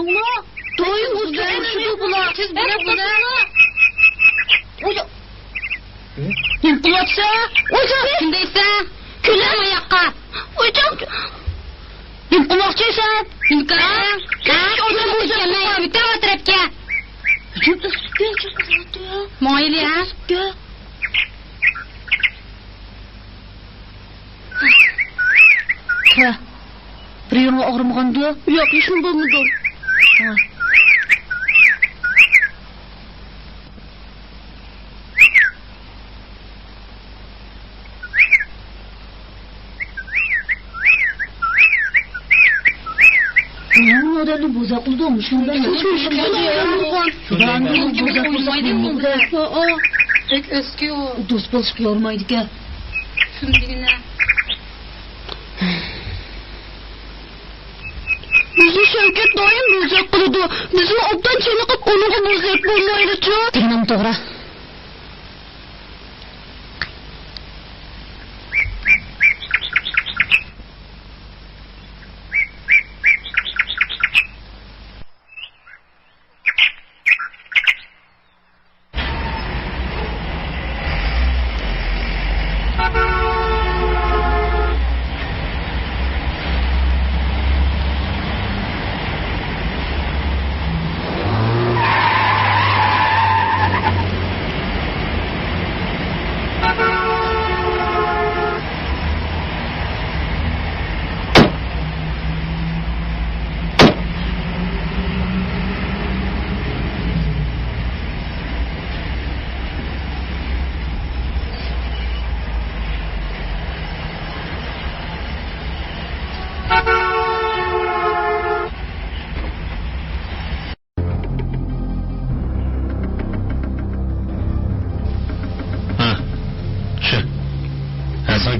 ko'rdingmi? Doim o'zgarishdi bular. Siz buni. O'ja. Kim qilyapsa? O'ja. Kim deysa? Kular oyoqqa. O'ja. Kim qilmoqchisan? Kim qarang? O'zim o'zimga bitta o'tiribga. Moyil ya. Kira. Bir yerim og'rimagandi? Yo'q, hech nima bo'lmadi. Modelni bo'za qildim, shundan pek eski o. Do'st bo'lib yormaydi-ku. Shundigina. Bizni Shavkat doim bo'za qiladi. Bizni obdan chiniqib qo'liga bo'zak bo'lmaydi-ku. Tinam to'g'ri.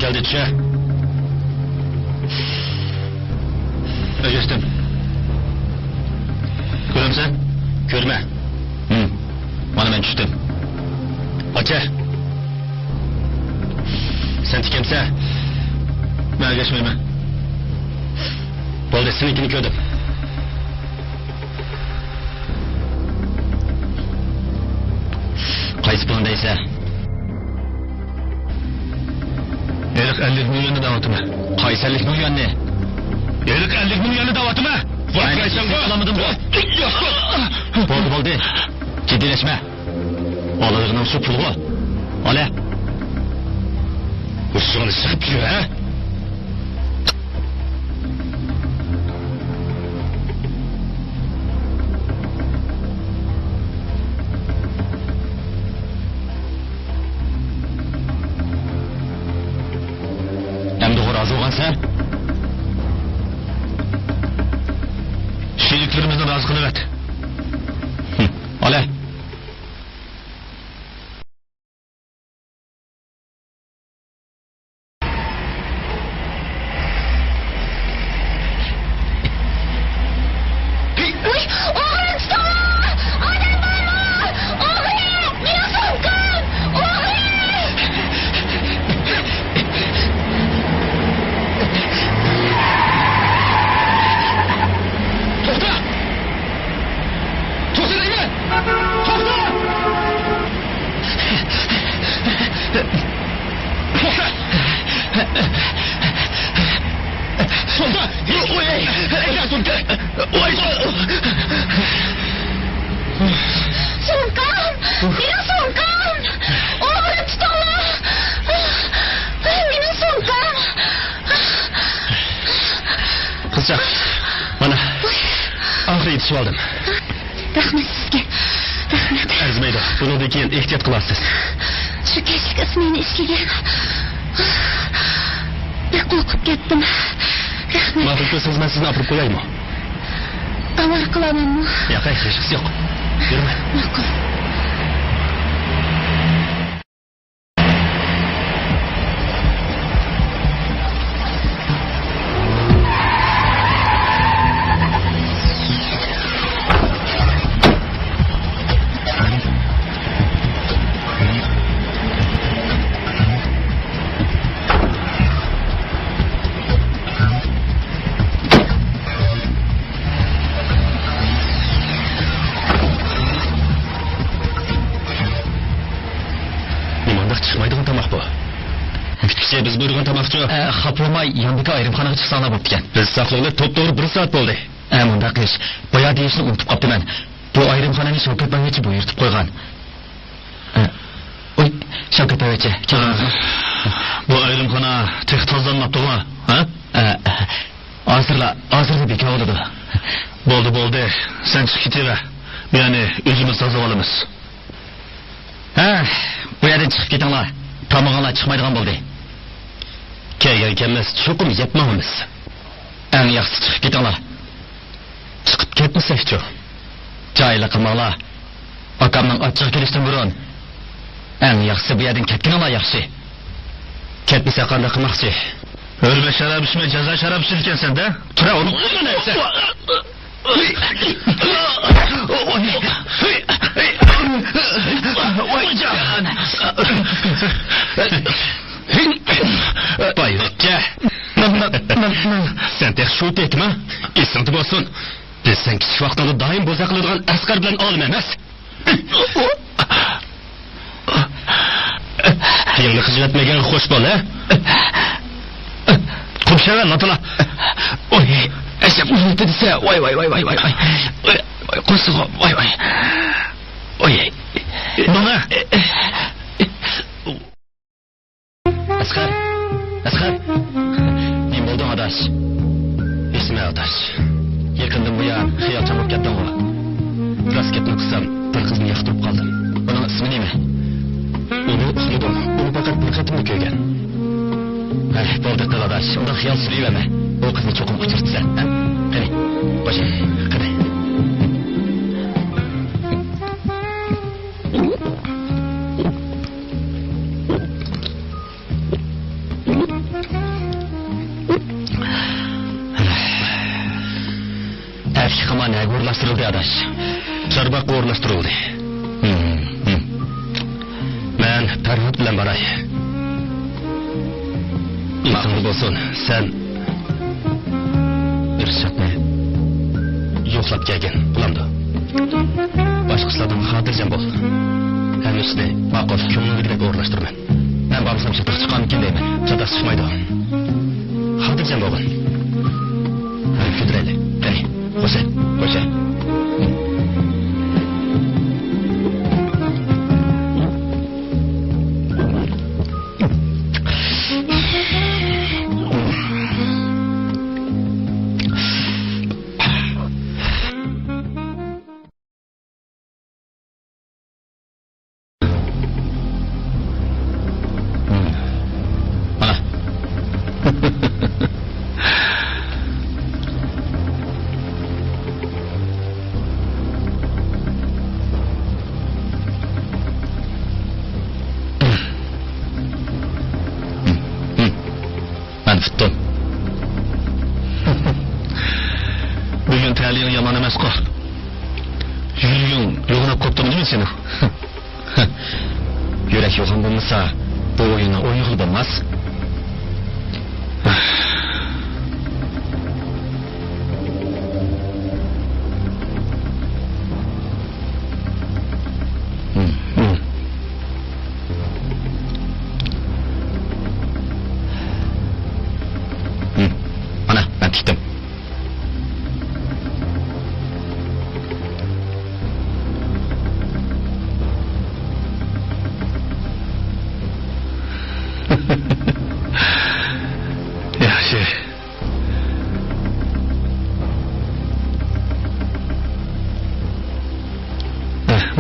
Geldi Ögestim. Gülümse. Görme. Bana ben düştüm. Açı. Sen tikemse. Ben geçmeyeyim. Bolda seninkini gördüm. Qaysi plandaysa. 50 milyonu dağıtımı. Kayserlik milyonu ne? 50 milyonu dağıtımı. Ben seni alamadım bu. Boldu. Ciddileşme. Alırının su pulu. Ale. Usulunu sıkıp yiyor ha? Razı olan sen. Şehitlerimizin razıkını ver. Ale. Kızcak, bana ahri yetişip aldım. Rahmet sizge, rahmet. Erzmeydi, bunu da keyin ehtiyat kılarsız. Şu kechlik ismini iskigan. Ben korkup ketdim. Rahmet. Ma'qul qilsangiz men sizni apirib qo'yaymi? Qamar qilamanmi? Yo'q, hech qisi yo'q. Yurma. Ma'qul. Kişi biz buyurgan tamoqchi. Xaplamay yandagi ayrimxonaga chiqsanglar bo'pti ekan. Biz saqlovlar to'p-to'g'ri 1 soat bo'ldi. Bunda qish. Boya deyishni unutib qoptiman. Bu ayrimxonani Shavkat Boyvachchi buyurtib qo'ygan. Oy, Shavkat Boyvachchi, keldingizmi? Bu ayrimxona tek tozlanmabdimi? Ha? Hozirda bekor bo'ladi. Bo'ldi. Sen chiqib ketaver. Ya'ni o'zimiz tozalab olamiz. Bu yerdan chiqib ketinglar. Tomog'inglar chiqmaydigan bo'ldi. Kelgan ekanmiz, cho'qim yetmaymiz. Eng yaxshisi chiqib ketinglar. Chiqib ketmasak-chi? Joyli qilmanglar. Akamning ochiq kelishdan burun. Eng yaxshisi bu yerdan ketganinglar yaxshi. Ketmasa qanday qilmoqchi? O'lma sharab ichma, jazo sharab ichir ekansan-da. Tura, uni qo'yma aytsa. Boyvachcha. Sen tek shu tekma? Esingda bo'lsin. Biz sen kichik vaqtida doim bo'za qiladigan Asqar bilan olim emas. Yengni xizmatmagan xo'sh bola. Qo'shaver latala. Oy, ashab unutdi desa, voy. Qo'sig, voy. Oy. Nima? Asqar. Nima bo'ldi adash? Esma adash. Yaqindan buyon xiyolchan bo'lib ketding-ku. Rost gapni qilsam, bir qizni yoqtirib qoldim. Uning ismi nima? Uni uxladim. Uni faqat bir qatim ko'rgan. Bo'ldi qiladash. Undan xiyol surayverma. O qizni cho'qim uchirtsan, ha? Qani, boshing, qani. Xamana o'rlashtirildi adash. Chorboq o'rlashtirildi. Men Farhod bilan boray. Ma'qul bo'lsin, sen Irshadni yo'qlab kelgin, ulamdi. Boshqalardan xotirjam bo'l. Hammasi ma'qul, ko'ngilligidek o'rlashtirman. Men borsam chatiq chiqqan ekan deyman. Chatiq chiqmaydi. Xotirjam bo'lgin. Fikrayli. Qani, qo'sha. Bugün terliğin yaman emas qol. Yürüyün, yo'g'inab qoptimi nima seni? Yurak yo'g'in bo'lmasa, bu o'yinni o'ynag'il bo'lmas. Ana, ben tikdim. Yaxshi.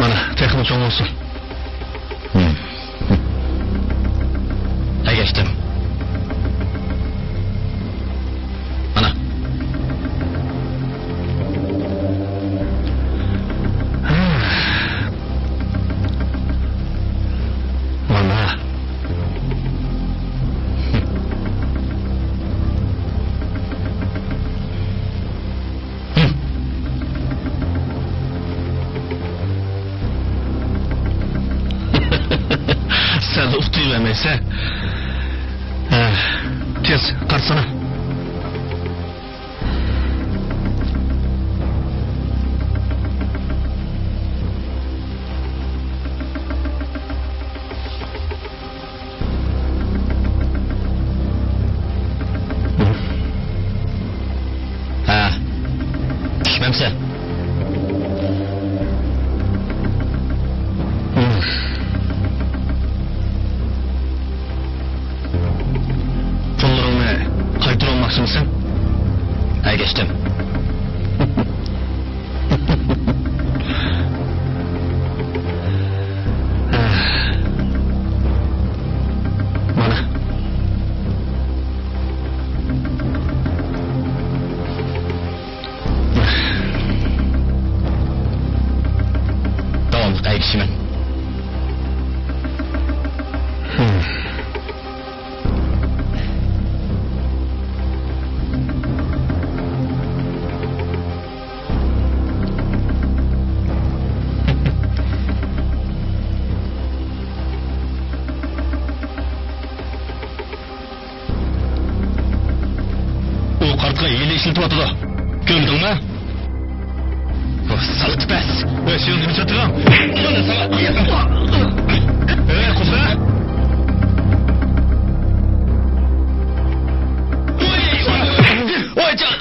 Mana, texnik cho'ng olsun. Agashdim. Mana. Mana. Sen uxlayvermaysan. Tez, qarsana. 실토왔다. görmedingmi? Salqi pes. Sen nima chatirgan? Mana sana. Qo'zg'a. Voy jon.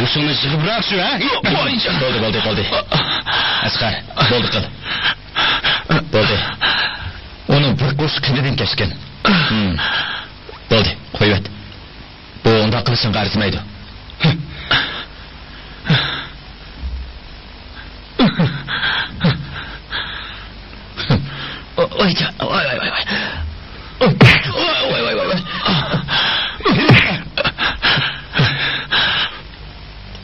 O'shini yig'ibroq shu, ha? Bo'ldi. Asqar, bo'ldi qil. Bo'ldi. Uni bir qo'sh qinidan kechgan. Bo'ldi, qo'yvat. Bu unda qilishing qarzimaydi. Voy jon, voy.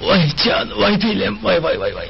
Voy jon, voy bilim, voy. Voy.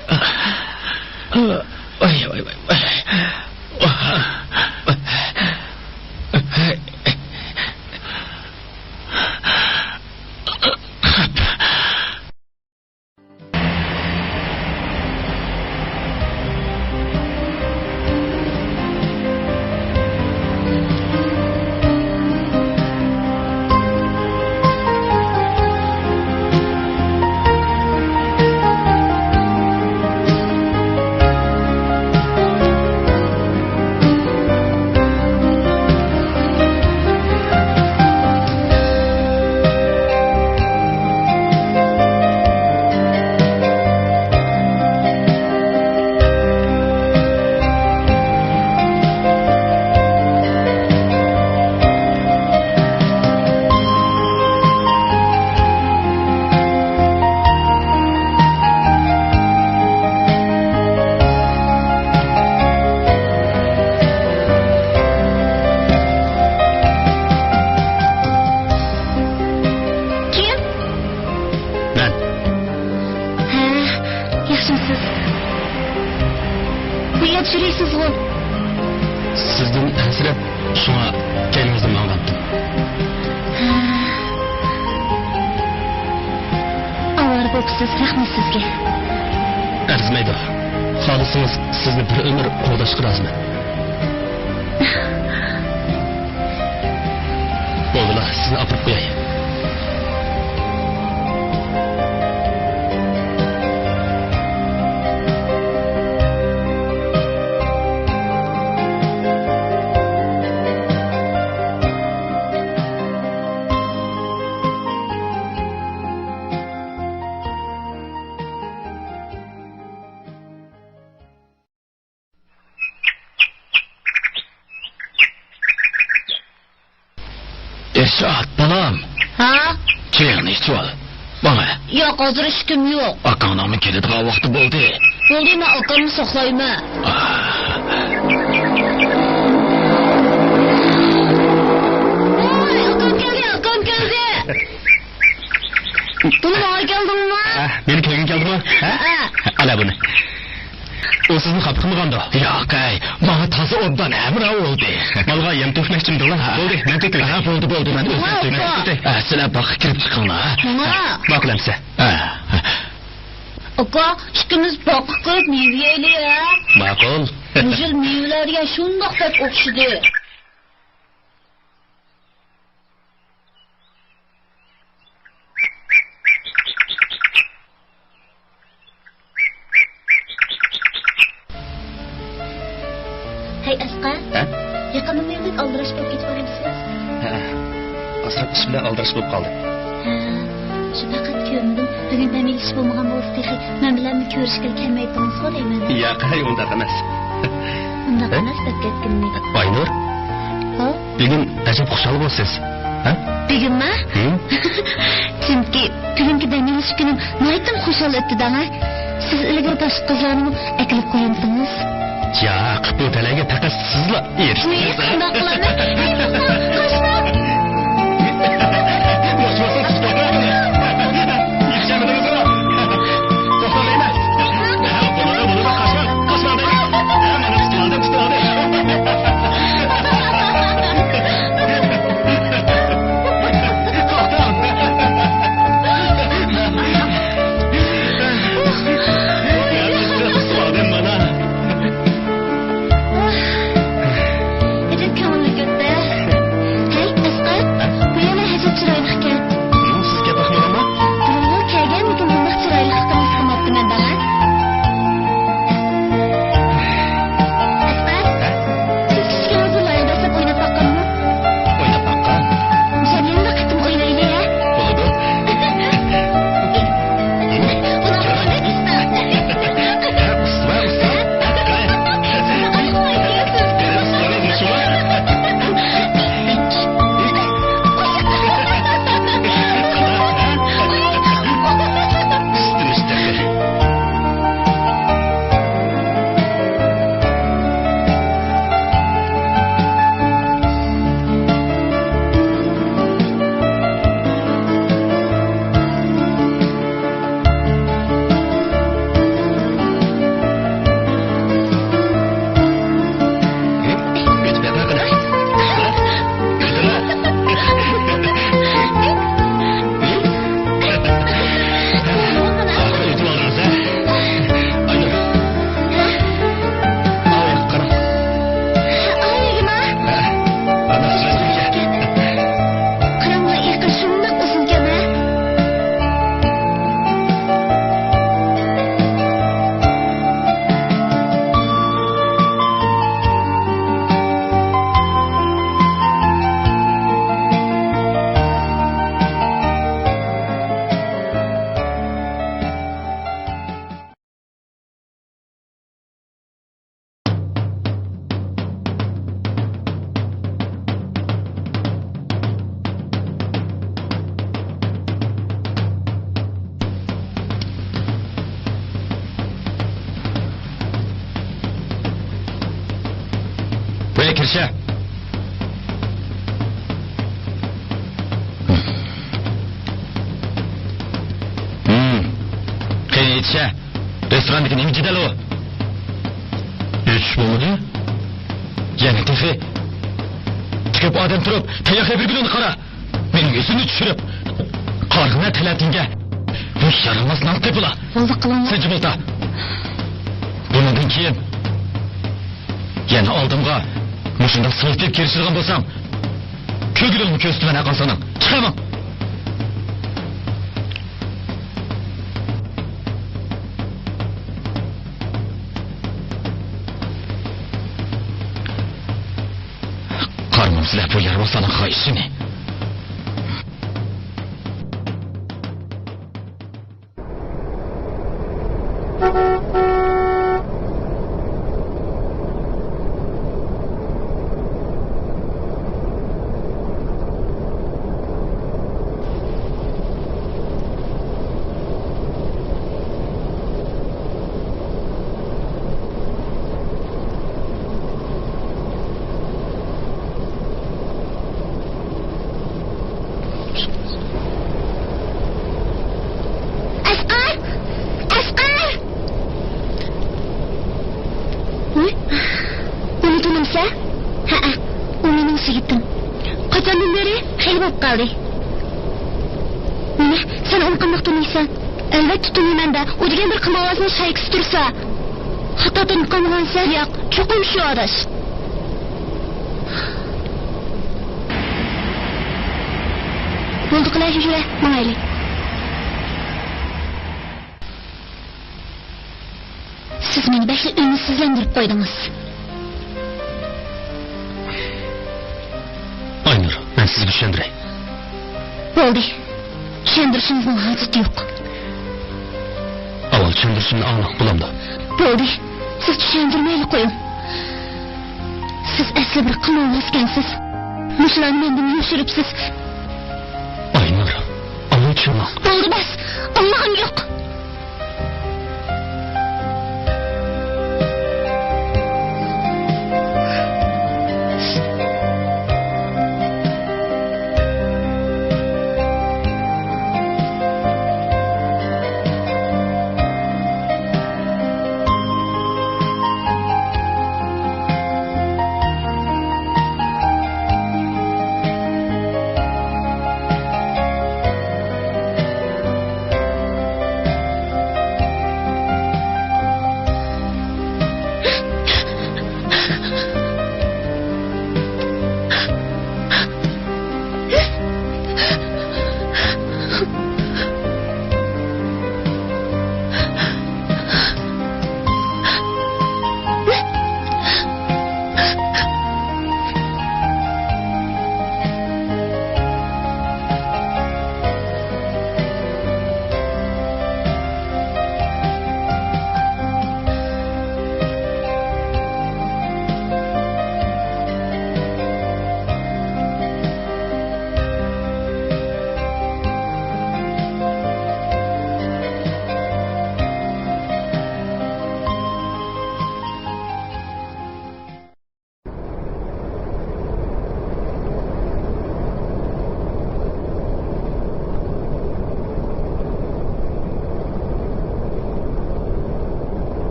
Sizden ensirep şuna kendinizden anlattım. Ağır boksuz, rahmet sizge. Erzmeydi. Halısınız sizni bir ömür qo'llashga roziman. Bo'ldilar, sizni apirib qo'yay. Esat balam. Ha? Çayını içip al. Bana. Yok, hazır işkim yok. Akanamın keladigan vaqti bo'ldi. Bo'ldi, men akamni saqlayman. Voy, akam keldi. Buni bana keldingmi? Meni kelgin keldimi? Ha? Ala buni. O sizni xafa qilmaganda? Yo'q, menga toza obdan amra bo'ldi. Malga yem to'kmoqchimdi lan. Bo'ldi, men to'kay. Ha, bo'ldi, men o'zim to'kay. Sizlar boqqa kirib chiqinglar. Boqlamsa. Aka, ikkimiz boqqa kirib meva yeylik. Ma'qul. O'zil mevalarga shundoq deb o'xshidi. Hey Asqar. Yaqinda menga aldirash bo'lib ketibsiz. Asrab ish bilan aldirish bo'lib qoldi. Shu faqat ko'rdim. Bugun tamilish bo'lmagan bo'lsa, men bilan ko'rishga kelmaydingiz deyman. Yo'q, undaq emas. Undaq emas deb ketdimmi? Aynur. Ha? Bugun ajab xushal bo'lsiz. Ha? Bugunmi? Chunki bugungi tamilish kunim nimadan xushal o'tdi-da. Siz ilgari boshqa qizlarni akilib qo'yamsiz. Yo'q, bu talaga faqat sizlar erishdingiz. Nima qilaman? Qo'shma. Kirşe. Qani aytsa, restorandagi nima jidal u? Hech bo'lmadi. Yana tefi. Tikib odam turib, tayoqqa bir gulini qara. Mening yuzimni tushirib, qorg'ina talatingga. Bu yaramas nam tepila. Bo'ldi qilinglar. Sen jimolta. Bundan keyin yana oldimga mushunda siltib kirishirgan bo'lsam, ko'gilimni ko'stiman aqonsanim. Chiqaman. Qarmam sizlar bu yarvoqlarning xohishini. Nima? Sen onu qandoq taniysan? Albatta taniyman-da. O degan bir qimorvozning shaykisi tursa. Hatto tanib qolmagansan. Yo'q, cho'qim shu adash. Bo'ldi qilay jura, mayli. Siz meni baxtli umidsizlantirib qo'ydingiz. Aynur, men sizga tushundiray. Bo'ldi. Tushuntirishingizning hojati yo'q. Avval tushuntirishimni aniq bo'lamdi. Bo'ldi. Siz tushuntirmayli qo'ying. Siz asli bir qilolmaskansiz. Mushlarni mendan yoshiribsiz. Aynur, Alloh tushunma. Bo'ldi bas. Allohim yo'q.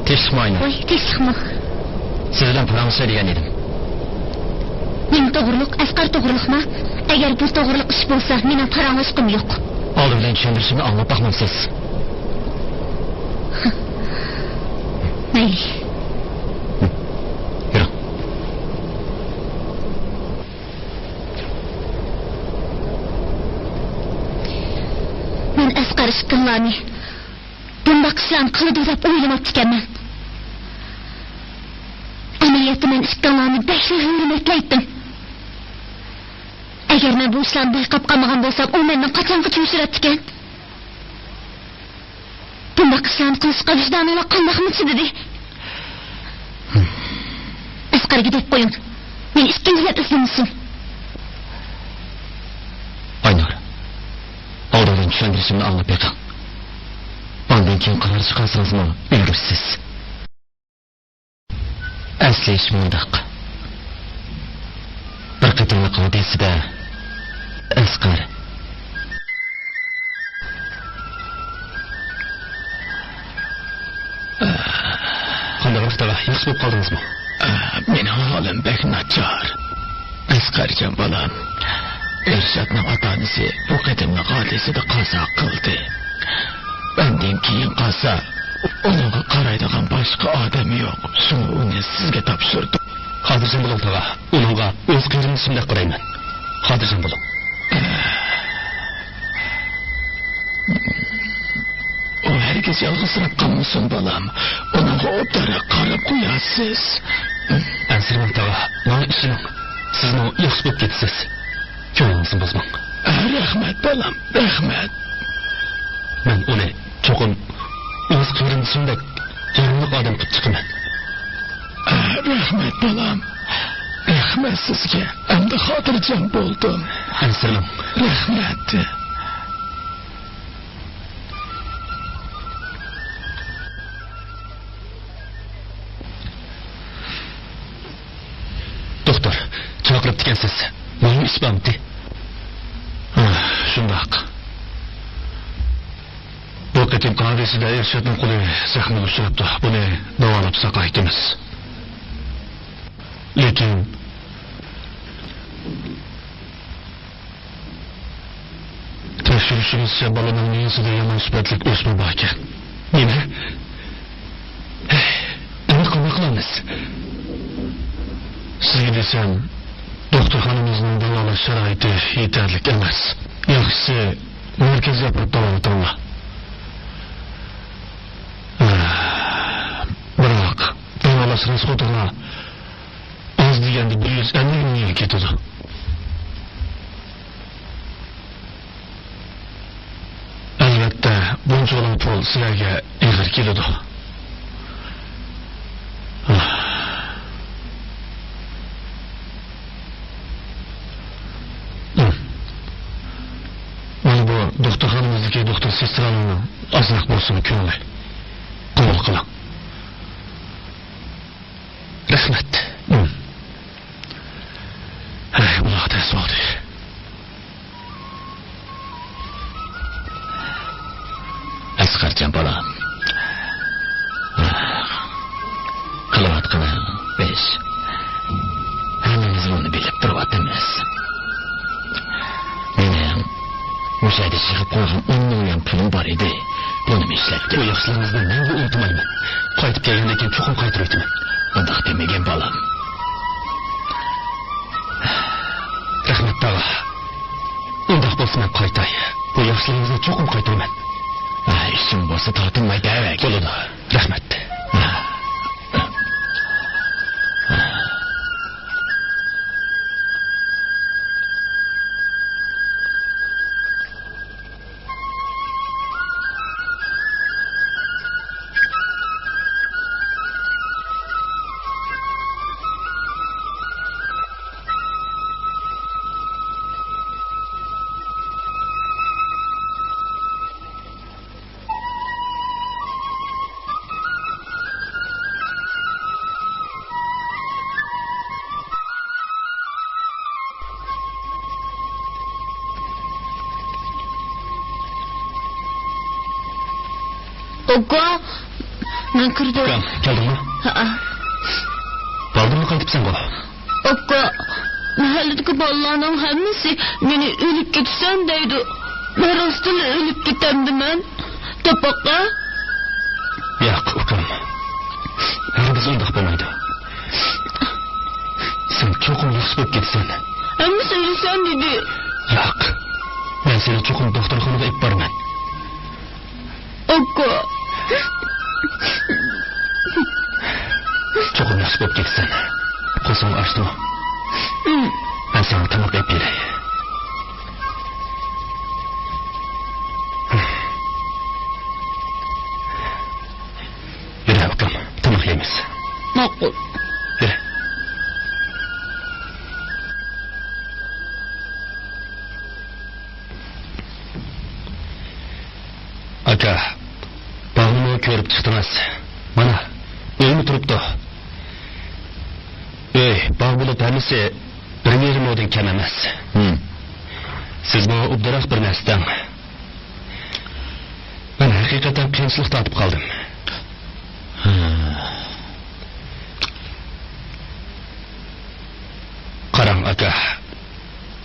Teşmayın. Voy, teşma. Sizden Fransızca degan edim. Men to'g'riliq, Asqar to'g'riliqmi? Agar bu to'g'riliq ish bo'lsa, mening Fransızcam yo'q. Oldimdan tushuntirishimni anglab baxmamsiz. Mayli. Yürü. Men Asqar ishqillarni bundoq ishlarni qiladi deb o'ylamabdi ekanman. Amaliyotda men ishqillarni baxtli hurmatlaydim. Agar men bu ishlarni bayqab qolmagan bo'lsam, u mendan qachongacha yashiradi ekan? Bunda qisam qilishqa vicdanına qandaqmı dedi. Asqar gidip qo'ying. Men ikkinchilab izlamışım. Aynur. Avradan tushuntirishimni anglab bering. Ondan keyin qaror chiqarsizmi? Ulgursiz. Asli ish mundaq. Bir qatorli qodisida Asqar qanday vaqtda yaxshi bo'lib qoldingizmi? Mening holim bek nachar. Asqarjon bolam. Ershadning ota-onasi bu qadimni qodisida qazo qildi. Benden keyin qalsa, onunga qaraydigan boshqa odam yo'q. Shuni uni sizga topshirdim. Xotirjam bo'ling tog'a. Uningga o'z qirinishimda qarayman. Xotirjam bo'ling. O herkes yalg'izlab qolmasin bolam. Uningga o'tara qarab qo'yasiz. Ansirman tog'a. Mana ishining. Sizni yaxshi bo'lib ketasiz. Ko'nglingizni bozmang. Rahmat bolam, rahmat. Men uni cho'qim o'z qirinishimdek yangilik odam qilib chiqaman. Rahmat bolam. Rahmat sizga. Endi xotirjam bo'ldim. Ansirman. Rahmat. Doktor, chaqirib ekansiz. Nima ish bormi? Shundoq. Bu qatim qadisida Ershadning qo'li zaxmga uchrabdi. Buni davolab saqlaymiz. Lekin tekshirishimizcha bolaning miyasida yomon sifatlik o'sma bor ekan. Nima? Nima qilamiz? Sizga desam, doktorxonamizning davolash sharoiti yetarli emas. Yaxshisi markazga borib davolatamiz. Biroq davolash rasxotiga oz deganda 150 ming ketadi. Albatta, buncha pul sizlarga ig'ir keladi. Mana bu doktorxonamizdagi doktor sestralarning ozroq bo'lsin ko'ngli. Qabul qiling. Rahmat. Alloh tasavvur. Asqarjon bolam. Qilayotganim besh. Hammamiz buni bilib turibmiz. Mening o'shada chiqib qo'ygan 10 million pulim bor edi. Buni ishlatdim. Bu yaxshiligingizni men unutmayman. Qaytib kelgandan keyin cho'qim qaytarib o'taman. Undaq demagan bolam. Rahmat tog'a. Undaq bo'lsa men qaytay. Bu yaxshiligingizni cho'qim qaytaraman. İşim bo'lsa tortinmay darak. Bo'ladi. Rahmat. Oka, men kirdim. Keldingmi? Ha. Baldırma qaytibsan bu. Oka, mahalladagi bolalarning hammasi meni o'lib ketsan deydi. Men rostdan o'lib ketamdiman. Topoqqa? Yo'q, ukam. Hargiz undaq bo'lmaydi. Sen cho'qim yaxshi bo'lib ketsan. Hammasi o'lasan dedi. Yo'q. Men seni cho'qim doktorxonaga olib boraman. Oka. Cho'qim yaxshi bo'lib ketsan. Qo'sam ochdimi? Men seni tamoq yeb beray. Ma'qul. Yürü. Aka, bağımı körüp çıktınız. Mana, öyle turuptu. Bağ bulup hemisi bir yerim odun kememez. Siz bana ubdarak bir nesden. Ben hakikaten kıyımsılıkta atıp kaldım. Karam aka,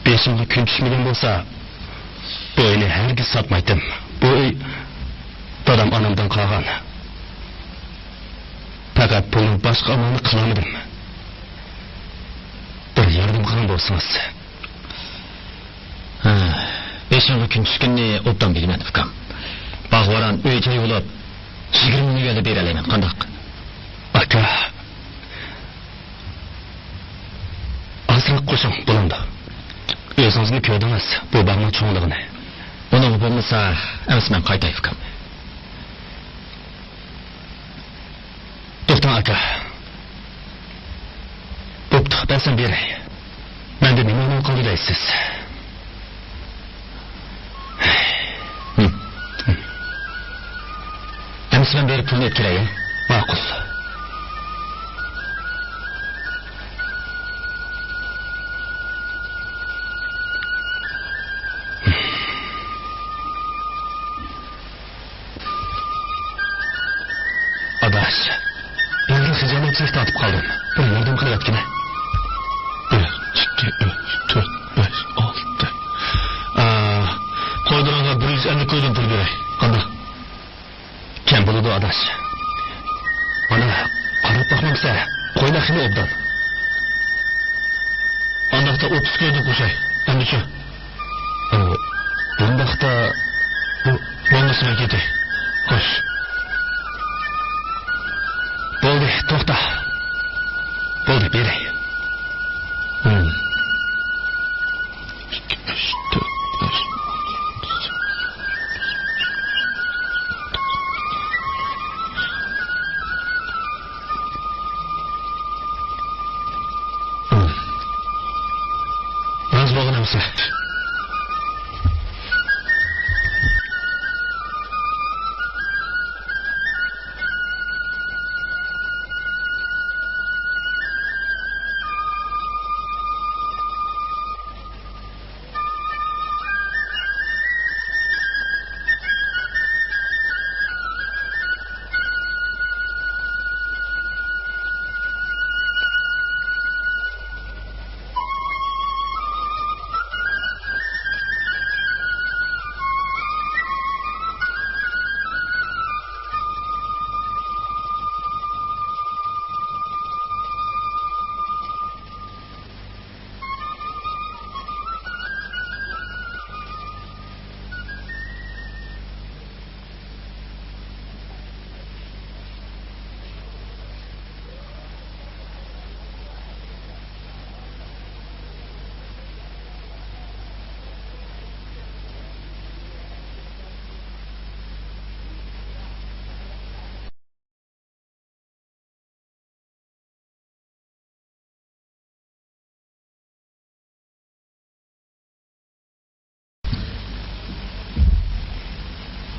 beşimde gün düşmeden bolsa, bu oyunu hergiz satmaydım. Bu oy, dadam anamdan kalgan. Fakat bunun başka amanı kılamadım. Bir yardım kılın bolsunuz. Beşinci gün düşkünni obdan bilmem ukam. Bağvaran öyle olup 20 milyonu bereleymen kandak. Aka, azrak koşun bulundu. Özünüzünü köydünüz bu bağma çoğunluğunu. Onu bulmasa emes ben kaytay ukam. Doktan aka. Boptu ben sen berey. Ben de nime onu kabul eysiz. Emes ben berip pulunu etkileyim. Makul. Adaş, ben de hicametçilikte atıp kaldım. Bir yardım kılıp yine. 1, 2, 3, 4, 5, 6. Koyduranlar 150 koydum pul berey. Kanda. Kem buludu adaş. Bana karıp bakmamsa koylakını obdan. Andakta 30 koyduk uşay. Hem şu. Bundakta bu bonus merkezi. Hoş. Boldu, toxta. Boldu, berey. 2, 3, 4, 5. Biraz bağlanamsa.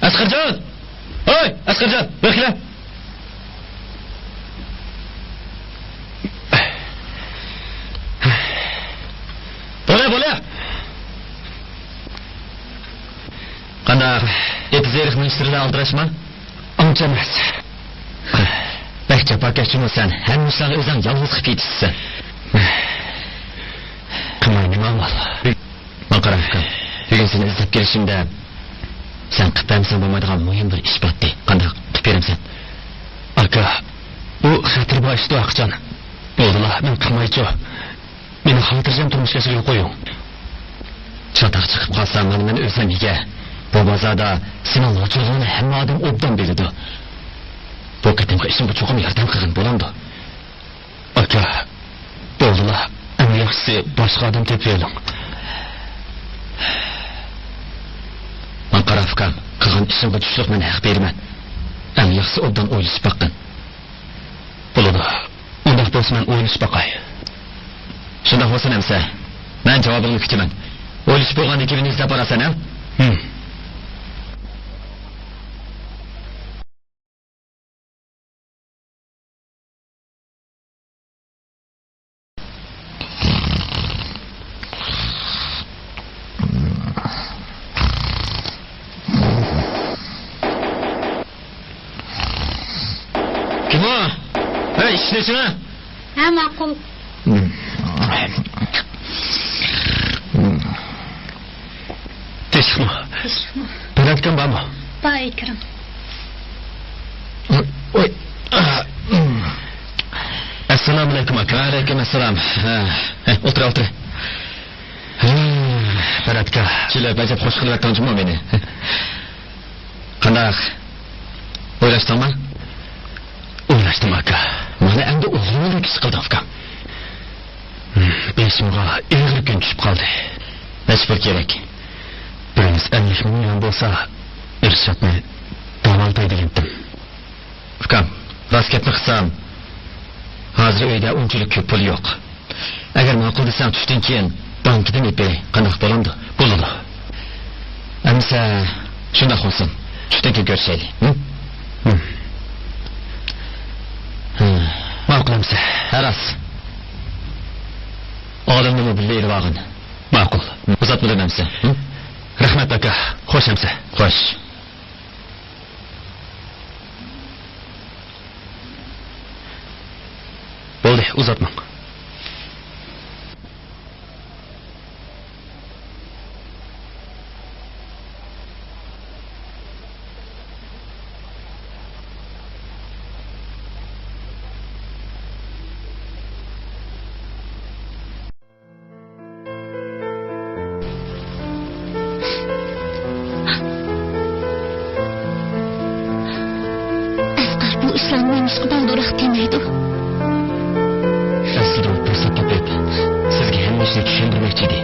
Askarcan! Oy, Askarcan, bekle. Bola. Qanday? Epizerix ministerini aldırışma? Anca emas. Bəkcə bakəçin olsan, həm müslanı özən yalnız qıp yetişsən. Qımayın amal. Maqaram fikam, bugün seni izlep gelişimde sen qıp bəmsən bulmaydıgan mühim bir iş batdı. Qanday qıp verimsən? Aka, bu xatır başdı Akcan. Oldular, ben qımayıcı. Beni hatırcam turmuş kesiyle koyun. Çataq çıxıb qalsam, mən özəm ege. Bu bazada Sinanlığa çoğunu hem adam obdan bildi. Bu qıtımqa işin bu çoğum yardım qığın bolandı. Aka, oldular. En yaxşısı başka adam tepeyelim. Maqara fikam, qığın işin bu düşlük mən haq bermən. En yaxşısı obdan oylusub baxqın. Buludu. bo'lsa men o'ylashib boqay. Shundoq bo'lsa hamsa, men javobingni kutaman. O'ylashib bo'lgandan keyin izlab borasan-a? Kim o? Hey, ishlasana. Ha, ma'qul. Teshikmi? Penaltkan bormi? Bor Ikrim. Oy. Assalomu alaykum aka. Alaykum assalom. O'tir. Penaltka. Kelib ajab xush qilyapsanmi meni? Qanday? O'ylashdingmi? O'ylashdim aka. Mana endi o'zimni his qildim akam. Beshimga egri kun tushib qoldi. Nechpir kerak? Birimiz 50 million bo'lsa, irshadni davoltay degandim. Ukam, rasketni qilsam, hozir uyda unchalik ko'p pul yo'q. Agar ma'qul desam tushdan keyin bankdan epay, qanday bo'lamdi? Bo'ladi. Amsa shunday bo'lsin. Tushdan keyin ko'rishaylik. Ma'qul amsa. Haras. Olimni bilib vag'in. Ma'qul. Uzatmadan amsa. Rahmat aka. Xo'sh amsa. Xo'sh. Bo'ldi, uzatmang. Asqar bu islomning mustaqbalroq demaydi. Aslida u fursat topib, sizga hamma ishni tushuntirmoqchi edi.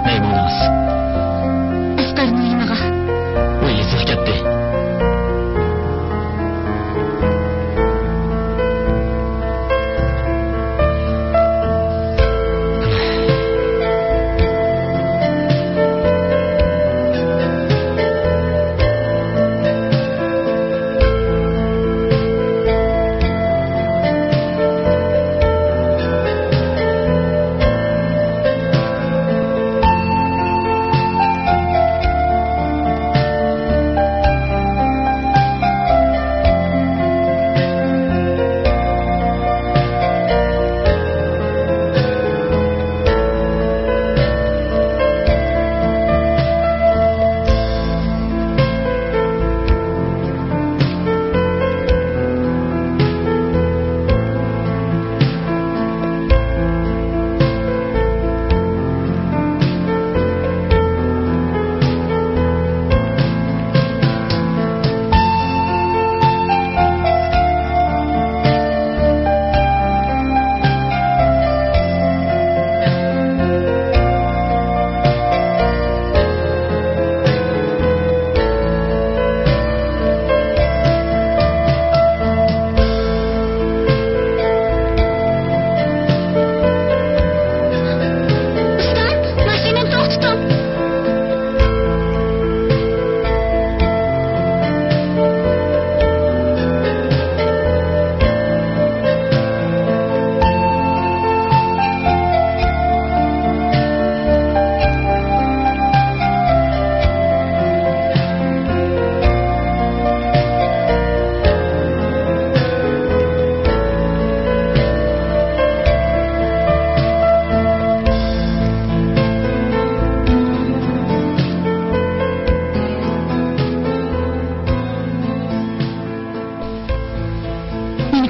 Ney bo'lamiz? Asqarning nimaga? U yesiq ketdi.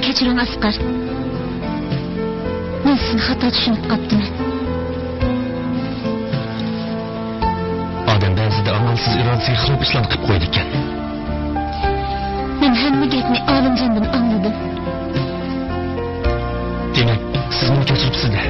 Kechiring Asqar. Men sizni xato tushunib qolibman. Odam ba'zida amalsiz irodasiga xilof ishlarni qilib qo'ydi ekan. Men hamma gapni olimjondan angladim. Demak, siz meni kechiribsiz-da.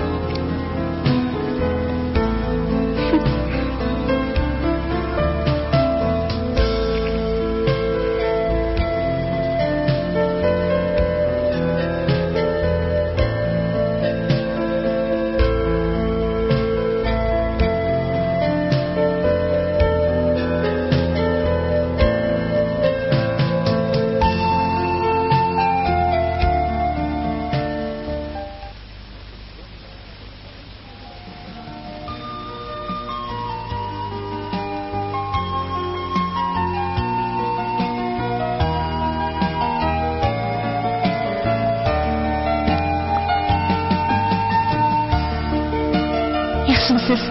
Yaxshimisiz?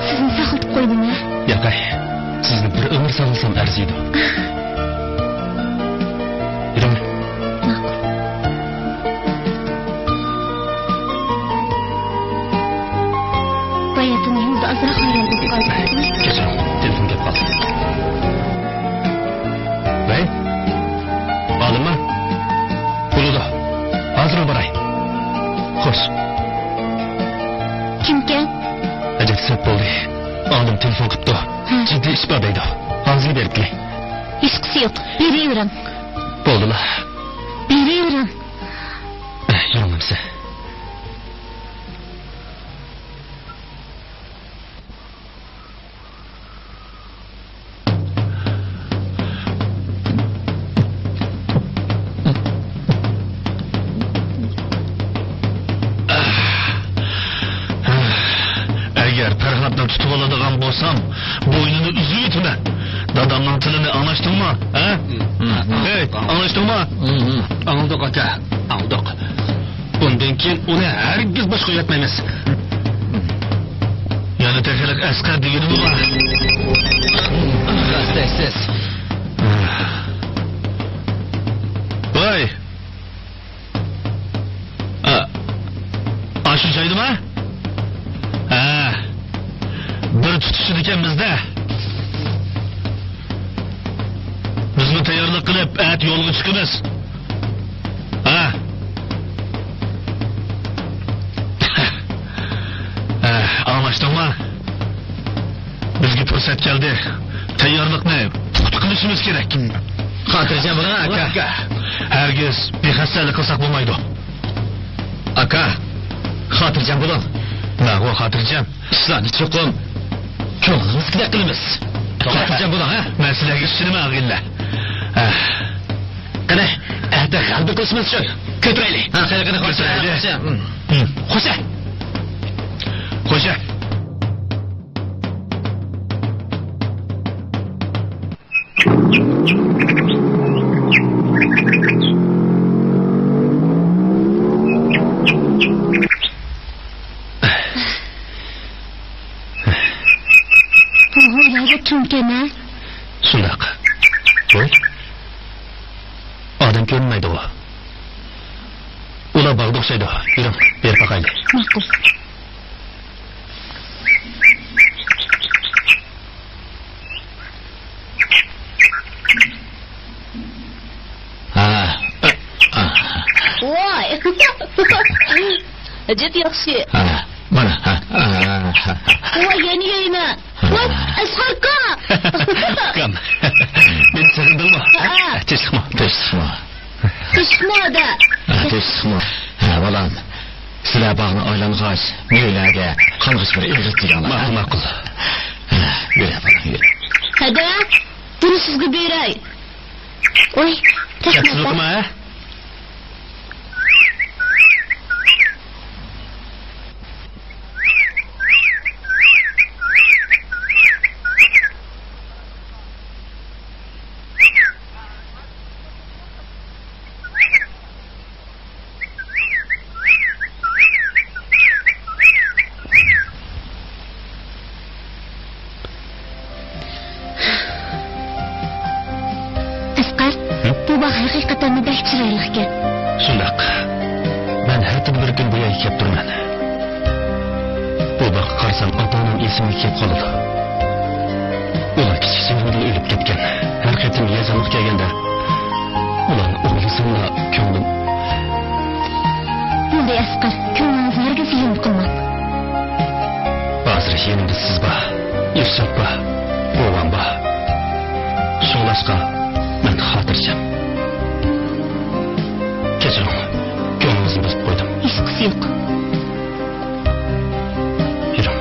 Sizni saqlatib qo'ydimmi? Yo'qay. Sizni bir umr saqlasam arziydi. Yuring. Bayatini yo'lda azroq hayron bo'lib qoldim. Kechiring, telefon kelib qoldi. Voy. Olimmi? Bo'ldi. Hozir boray. Xo'sh. Kimga? Ajab sap bo'ldi. Olim telefon qilibdi. Jiddiy ish bor deydi. Hozir berib keling. Hech qisi yo'q. Beravering. Bo'ldimi? Beravering. Yo'qmisiz? Tutib oladigan bo'lsam, bo'ynini uzib yetaman. Dadamning tilini anlashdingmi? Ha? Hey, anlashdingmi? Anladik aka, anladik. Bundan keyin uni hargiz boshqa yetmaymiz. Yana texnik askar deganimi bor? Rastaysiz. Voy. Ashu joydimi? Ha. Bir tutishdi ekanmizda. Bizni tayyorlik qilib, at yo'lga chiqamiz. Ha? Anlashdingmi? Bizga fursat keldi. Tayyorlikni puxta qilishimiz kerak. Xotirjam bo'ling aka. Hargiz bexassalik qilsak bo'lmaydi. Aka, xotirjam bo'ling. Naqo xotirjam. Ishlarni cho'qim ko'nglimizga qilamiz. Xotirjam bo'ling, ha? Men sizlarga ishonma, ag'illa. Qani, ahda g'alba qilishimiz shu. Ko'taraylik. Ha, qani xotirjam. Xo'sha. Xo'sha. Kimkana? Shundoq. Voy. Odam ko'rinmaydi u. Ular bog'da o'xshaydi. Yuring, berib boqaylik. Ma'qul. Voy. Ajab yaxshi. Mana. Voy, yana yeyman. Voy, asharqa. Kam. Men chaqirdim-mi? Teshma. Teshmada. Teshma. Bolam. Sizlar bog'ni oylang'och, meylarga qang'ish bir eritdiganlar. Ma'qul. Bera bolam. Hada, buni sizga beray. Voy, teshma. Haqiqatan bek chiroyli ekan. Shundoq. Men har tun bir kun bo'yi kelib turman. Bu vaqt qarsam ota-onam esimga kelib qoldi. Ular kichik chig'imda o'lib ketgan. Har qatim yazamiq kelganda ularni o'g'lisimla ko'nglim. Bunday asqar, ko'nglingizni hargiz yom qilmang. Hozir yanimda siz bor, Irsod bor, bo'g'am bor. Shunlashqa men xotirjam. Kechiring, ko'nglingizni buzib qo'ydim. Hech qisi yo'q. Yuring.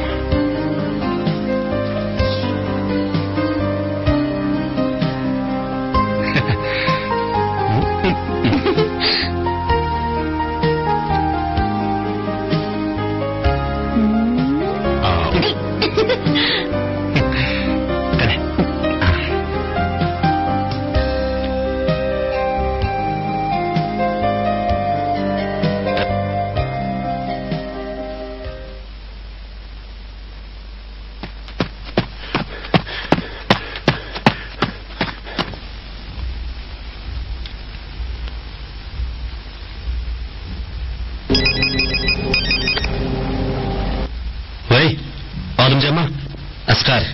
Asqar.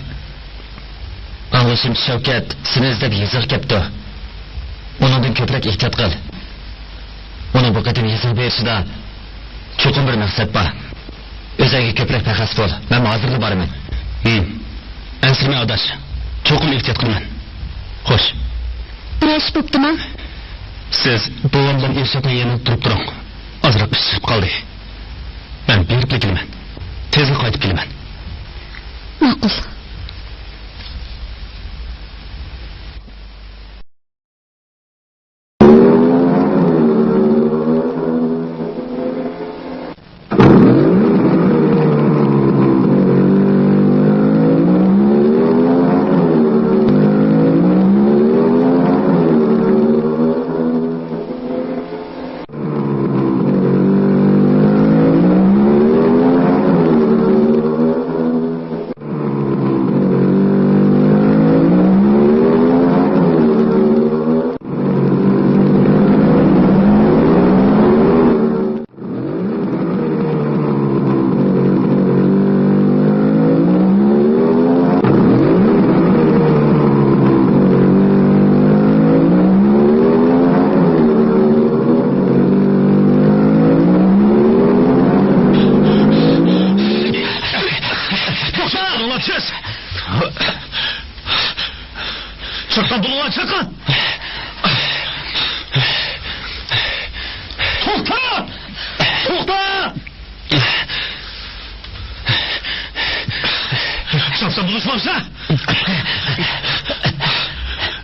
Anlaşım Shavkat seni izlab yezib kepti. Onundan ko'proq ehtiyot qil. Uning bu qadam yezib berishida cho'qim bir maqsad bor. O'ziga ko'proq paxas bo'l. Men hozirda boraman. Ansirma odash. Cho'qim ehtiyot qilaman. Xo'sh. Rash bo'ptimi? Siz bo'g'im bilan eshitmay yana turib turing. Ozroq ish chiqib qoldi. Men berib kelaman. Tezlik qaytib kelaman. Ma'qul. Çıkın buluğa çıkın. To'xta! To'xta! Şapsa buluşmamsa.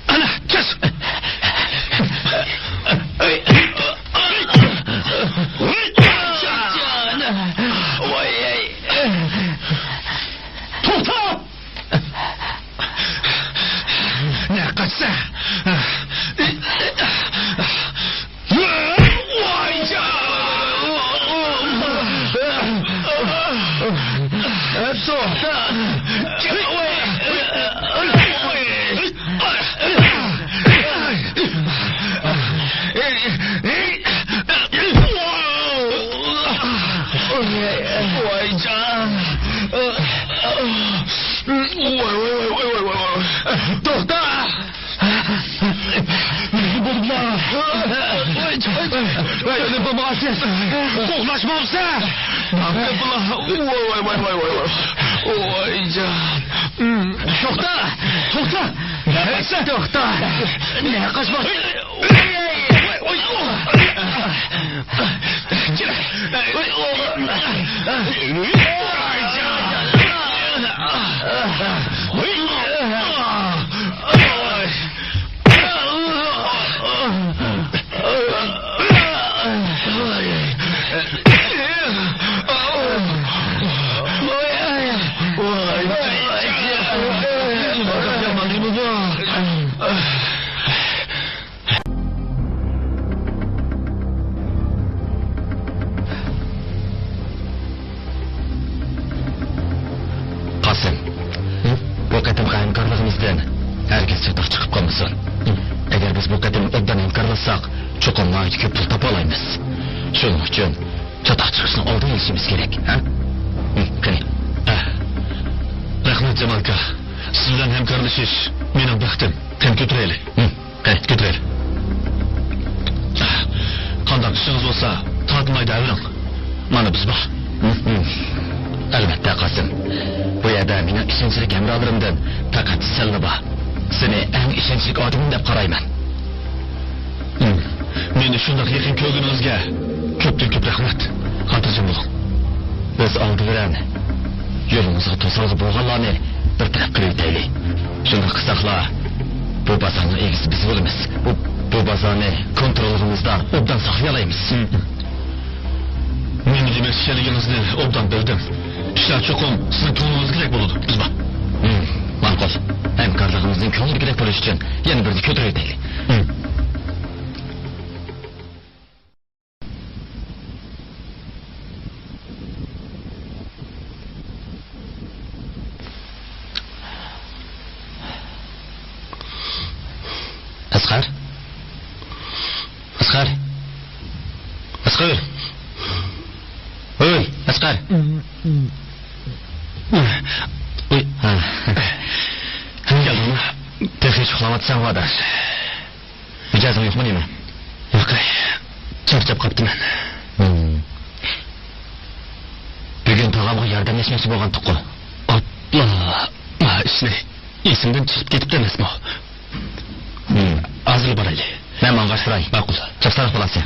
Ana kes. To'xta! Ne kaçsa? Koklaşmamsa. Oy can. To'xta. To'xta. To'xta. Ne kaçmak? Qasım, bu qatimki hamkorligimizdan herkes çataq chiqib qolmasin. Agar biz bu qatim obdan hamkorlashsak, cho'qim ko'p pul topa olamiz. Shuning uchun çataq chiqishni oldin olishimiz kerak, ha? Qani. Rahmat Jamalka. Siz bilan hamkorlashish mening baxtim. Qani ko'taraylik. Qani ko'taraylik. Qanday ishingiz bo'lsa, tortmay davring. Mana biz bor. Albatta Qasım. Bu yerda mening ishonchli hamrohlarimdan faqat senla bor. Seni eng ishonchli odamim deb qarayman. Meni shunday yaqin ko'rganingizga ko'p rahmat. Xotirjam bo'ling. Biz oldi bilan yo'limizga to'sqinlik bo'lganlarni bir taraf qilib o'taylik. Shunday qilsaqlar, bu bozorning egisi biz bo'lamiz. Bu bozorni kontrolimizda obdan saqlay olamiz. Meni demak ishligingizni obdan bildim. İşler cho'qim sizning ko'nglingiz kerak bo'ladi. Biz bor. Ma'qul. Hamkorligimizning ko'ngli kerak bo'lishi uchun yana birni ko'tarib o'taylik. Asqar? Asqar? Asqar? Oy, Asqar. Uy. Ha. Geldingmi? Texnik uxlavatsan Vadash. Mijozing yo'qmi nima? Yo'q. Charchab qoptiman. Bugun tog'amga yordamlashmoqchi bo'lgan-ku. Alloh. Ma ishni esimdan chiqib ketibdi emasmi? Hozir borayli. Men mang'ashtiray. Ma'qul. Chaqsariq bo'lasiz.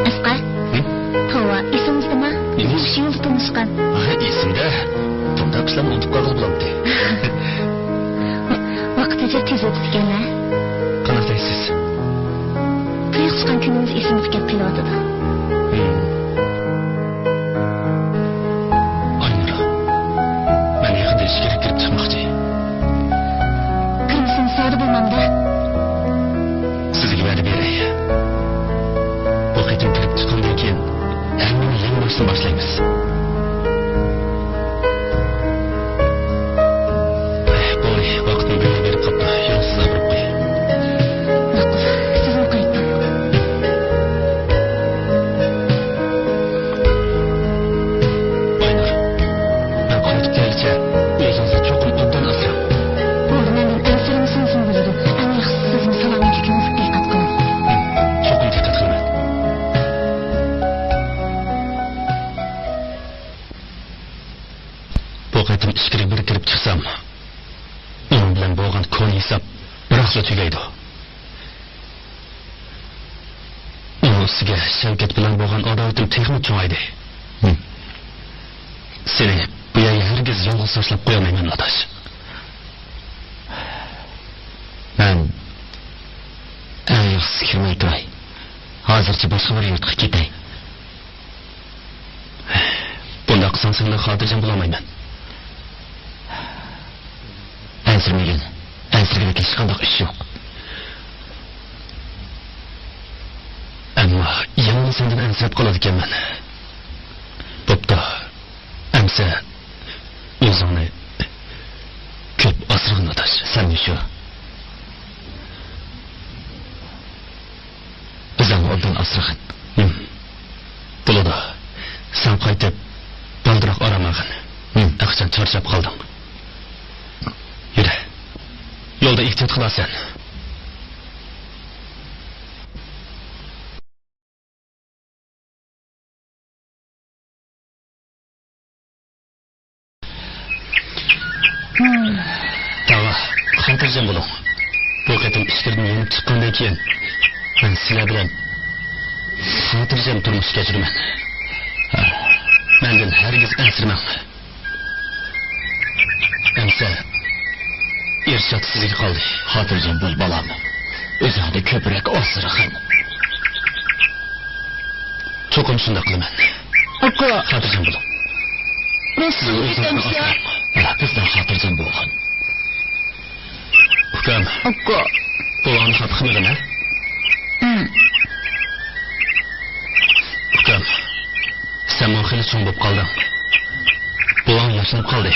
Asqar. Tova, esingizdami? Shu yil tanishgan. Esimda. Bunda qishlam unutib qolib bo'lamdi. Vaqtcha tez o'tib ekanlar. Qanaqaysiz? To'y chiqqan kuningiz esimga kelib qolyotdi. Aynur. Men yaqinda ishga kirib chiqmoqchi. Kirmsin savdo bo'lmamda. Sizga va'da beray. Bu qitim kirib chiqqandan keyin hammani yangi boshdan boshlaymiz. Bo'y, vaqtni berib qopdi. Yolg'iz sabr qo'y. Ma'qul. Sizni qaytdim. Aynur. Men qaytib kelguncha o'zingizni cho'qim obdan asrang. Bo'ldi, mendan ansirimisingiz bo'ladi. Eng yaxshisi sizni salomatligingizga diqqat qiling. Cho'qim diqqat qilaman. Bu qitim ishga bir kirib chiqsam, uning bilan bo'lgan kon hisob biroqsa tugaydi. Uning ustiga Shavkat bilan bo'lgan adovatim texmi cho'ngaydi. Seni bu yerga hargiz yolg'iz tashlab qo'yolmayman, Natash. Men eng yaxshisi kirmay turay. Hozircha boshqa bir yurtga ketay. Bunda qilsang sendan xotirjam bo'lolmayman. Ansirmagan. Ansirga hech qanday ish yo'q. Ammo yana sendan ansirab qoladi ekanman. Bo'pti. Amsa o'zingni ko'p asrag'in Natash. Sen shu. O'zing obdan asrag'in. Bo'ladi. Sen qaytib baldiroq oramag'in. Aqchon charchab qoldim. Yura. Yo'lda ehtiyot qilasan. Tava, xotirjam bo'ling. Bu qatim ishlardan yenib chiqqandan keyin men sizlar bilan xotirjam turmush kechiraman. Mendan hargiz ansirmang. Amsa Ershad sizga qoldi. Xotirjam bo'l bolam. O'zingni ko'proq asrag'in. Cho'qim shunday qilaman. Aka, Xotirjam bo'ling. Nasıl yetemse? Bizden hatırcan bo'lgin. Ukam, Aka. bularni xat qilmagan ha? Ukam, sen men xili so'ng bo'lib qolding. Bularni yashinib qoldi.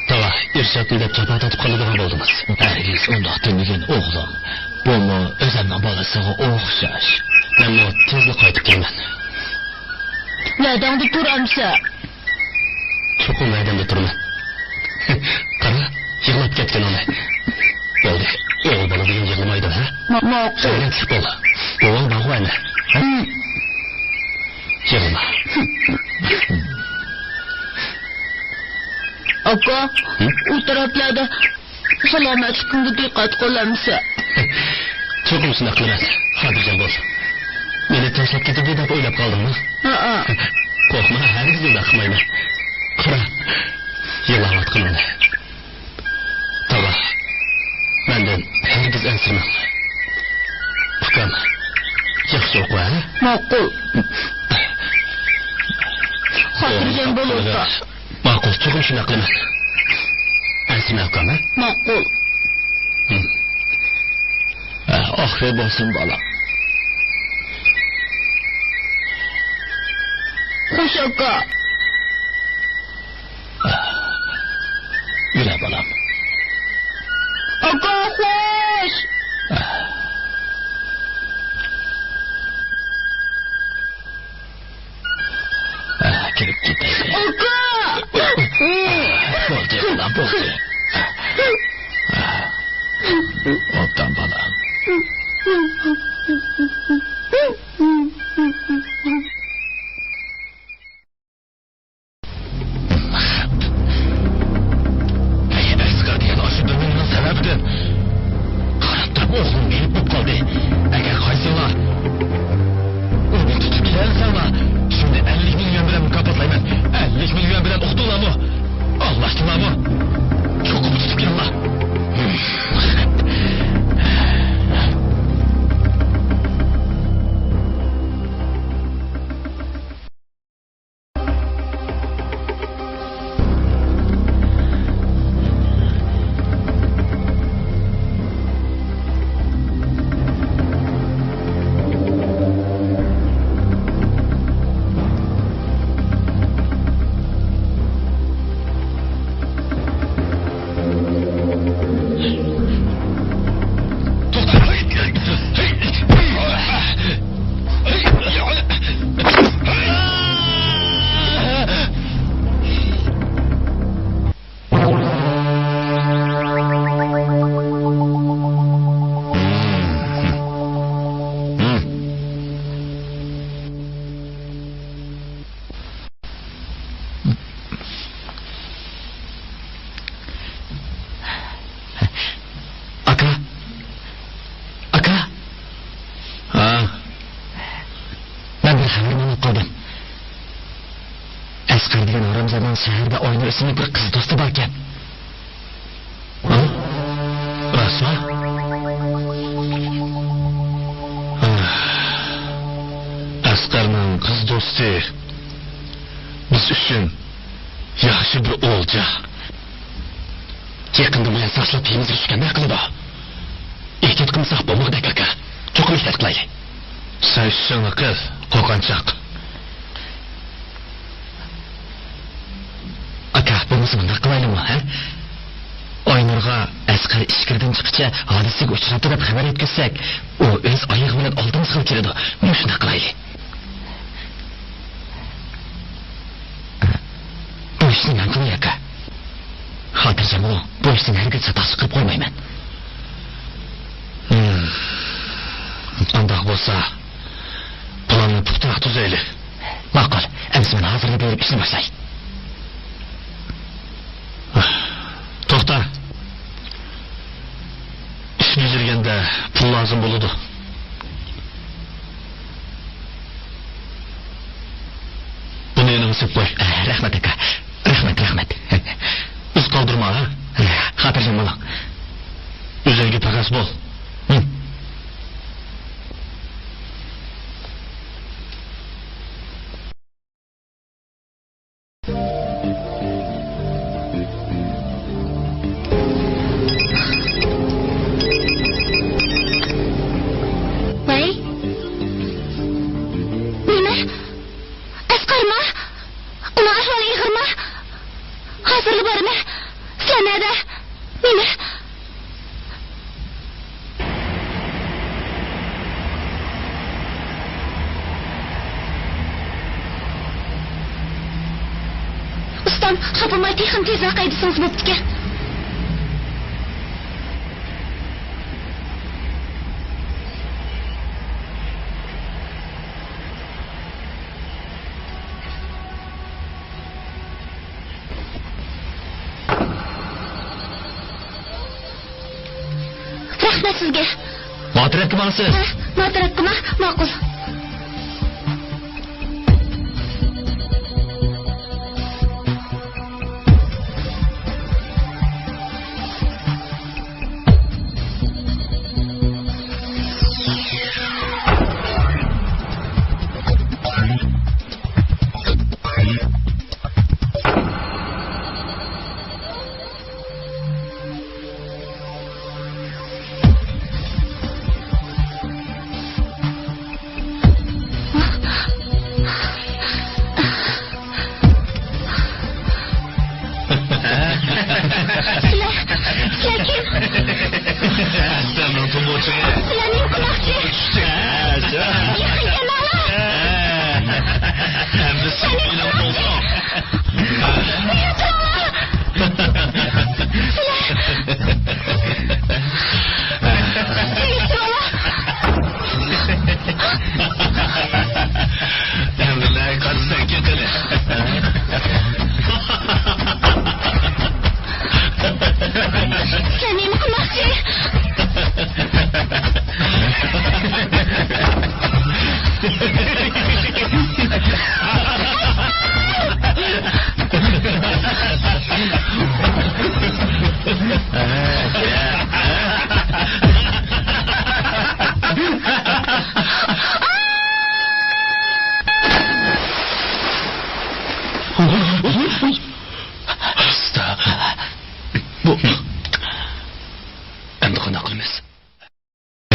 Tava, irshadni deb jafo tortib qoladigan bo'ldingiz. Hargiz undoq demagan o'g'lim. Bu mo o'zimning bolasiga o'xshash. Men mo tezlik qaytib kelaman. Nedanda turamsa? Cho'qim maydonda turman. Qara, yig'lab ketgan ona. Bo'ldi. O'g'il bola degan yig'lamaydi, ha? Ma'qul. Saylantik bo'l. O'g'il bag'vani. Yig'lama. Aka, u taraflarda salomatlikimga diqqat qilamsa? Cho'qim shunday qilaman. Xotirjam bo'l. Meni tashlab ketdi deb o'ylab qoldingmi? Ha. Qo'rqma, hargiz unday qilmayman. Qara, yig'layotgan ona. Tava, mendan hargiz ansirma. Ukam, yaxshi o'qi, ha? Ma'qul. Xotirjam bo'l aka. Ma'qul, cho'qim shunday qilaman. Ansirma ukam, ha? Ma'qul. Oxiri bo'lsin bolam. Xush aka. Yura bolam. Aka, xush. Kelib ketaylik. Aka. Bo'ldi, bolam, bo'ldi. Obdan bolam. Asqar degan oshib durmanning sababidan qarab turib o'g'lim berib bo'lib qoldi. Agar qaysinglar uni tutib kelsanglar, shunda 50 million bilan mukofotlayman. 50 million bilan o'qitulami? Allohtimami? Cho'qib tutib kelinglar. Asqar degan Ramzamon shaharda Oynur ismli bir qiz do'sti bor ekan. Rasma? Asqarning qiz do'sti biz uchun yaxshi bir o'lja. Yaqinda bilan saqlab emizishganday qildi. Ehtiyot qilsak bo'lmoqda aka. Cho'qim ehtiyot qilaylik. Sayshini qiz, qo'rqanchoq. Aka, bo'lmasa bunday qilaylikmi, ha? Oynurga Asqar ishkirdan chiqicha hodisaga uchradi deb xabar yetkazsak, u o'z oyog'i bilan oldin chiqib keladi. Mana shunday qilaylik. Bu ishni men qilaman aka. Xotirjam bo'l. Bu ishni hargiz xatosiz qilib qo'ymayman. Undaq bo'lsa, planni puxtaroq tuzaylik. Ma'qul. Endi men hozirga berib ishni boshlaylik. To'xta. Ish yurganda pul lozim bo'ladi. Buni yana o'sib qo'y. Rahmat aka. Rahmat. Uz qoldirma, ha? Xotirjam bo'ling. O'zingga paras bo'l. Asqarma. Uning ahvoli ig'irmi? Hozirli bormi? Sen nada? Meni Ustam, xapamay texim tezroq qaytsangiz bo'pti-ku. Rahmat sizga. Motorga borasiz. Motorga ma'qul. Aslanım pomoçu. Sizlarning gunohchi. Hem de sen bilen olsun. Hem de ne kadar kötü. Sen nima qilmoqchi? Hasta. Bu. Endi qana qilamiz?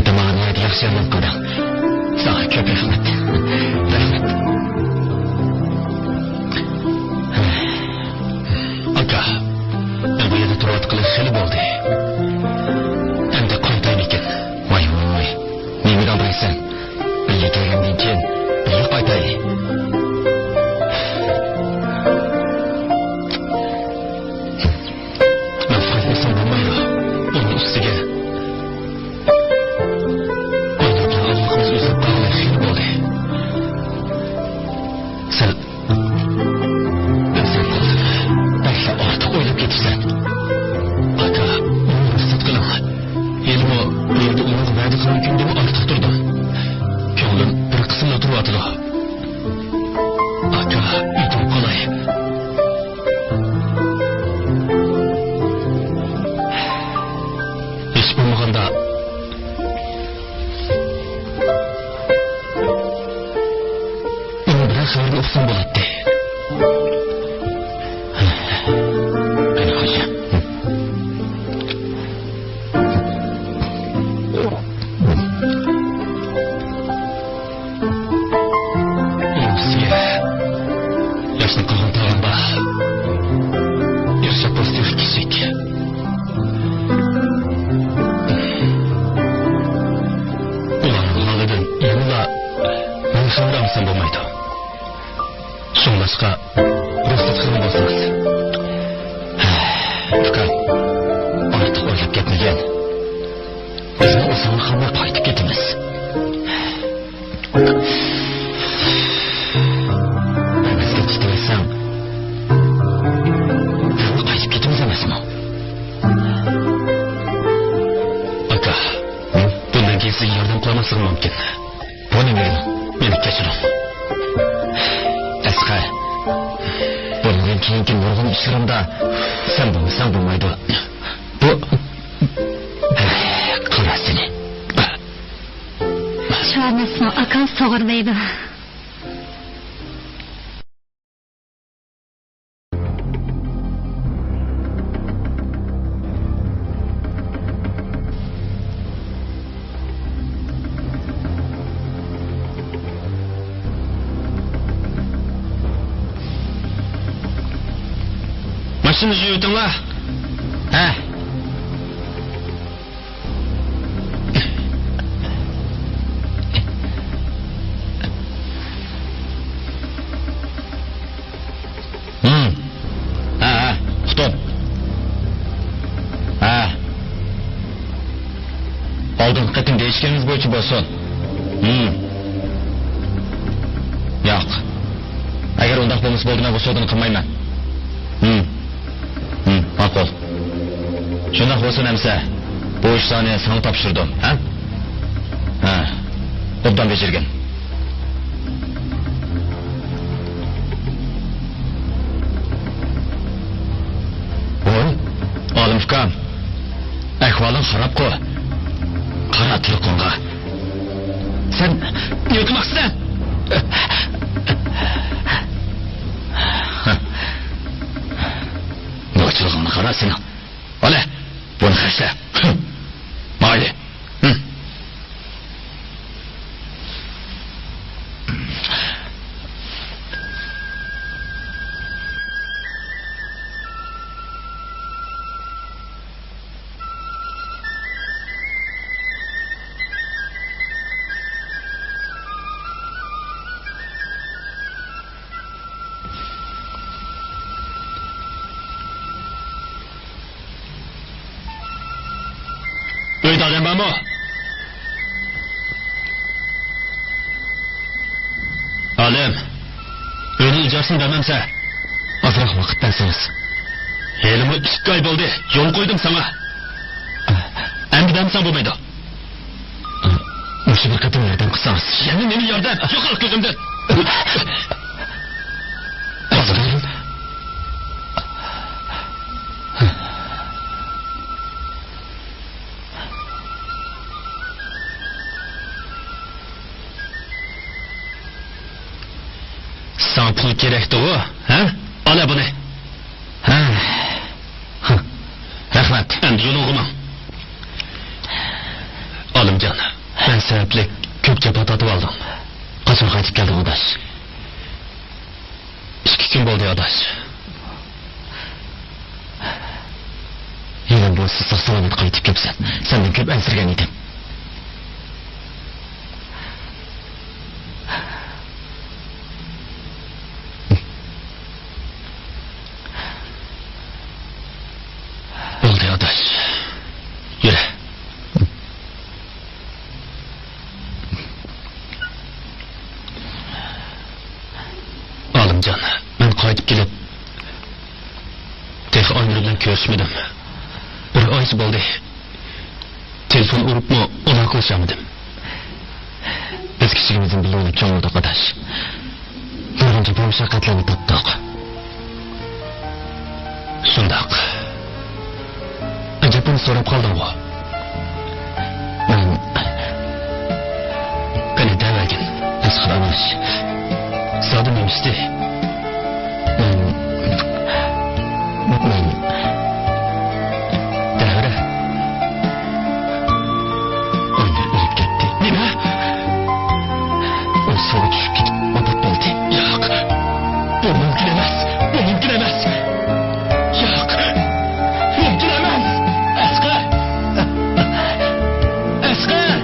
Tamam, yaxshi yomon qara. Sana ko'p rahmat. Rahmat. Aka, bu yerda turayotgan xili bo'ldi. Endi qaytaylik ekan. Voy. Nima deysan? Birga kelgandan keyin birga qaytaylik. Başını jüyütün la. Ha. Ha, xutun. Ha. Oldin qitim deyishganingiz bo'yicha bo'lsin. Yo'q. Agar undaq bo'lmasa bo'lgan bu so'dini qilmayman. Ma'qul. Shundoq bo'lsa namsa, bu ishni sana topshirdim, ha? Ha. Obdan bejirgin. Voy, olim ukam. Ahvoling xarob qo'y. Qara turqunga. Sen nima qilmoqchisan? Nochilg'ini qara sen. Ola, buni xashla. Mayli. Uyda adam var mı? Alim, öyle icarsın dememse, azırak vakitten sınız. Elimi 2 ay oldu, yol koydum sana. Hem bir demsen bu meydan. Müşü bir kadın yardım kısarız. Yani nemi yardım, yok al gözümden. Azırak. Sana pul kerekti o, ha? Ala bunu. Ha. Rahmat. Endi yo'l o'g'imim. Olimjon, men sababli ko'p gap tatib oldim. Qachon qaytib kelding odash? 2 kun bo'ldi odash. Yelim bo'lsa sog'-salomat qaytib kelsan. Sendan ko'p ansirgan edim. Yürü. Olimjon, men qaytib kelib, tek Aynur bilan ko'rishmadim. Bir oy bo'ldi. Telefon uribmi, aloqalashamadim. Biz kishimizning bilan cho'ngda qadash. Birinchi bu mashaqqatlarni topdik. Shundoq. Ajabini so'rab qoldim bu. Men qani davagin, asxanash. Sadım demişti. Men davra. Onlar ölüp gitti. Nima? O soğuk düşüp gidip vafot bo'ldi. Yo'q. Bu mümkün emas. Bu mümkün emas. Yo'q. Mümkün emas. Asqar. Asqar.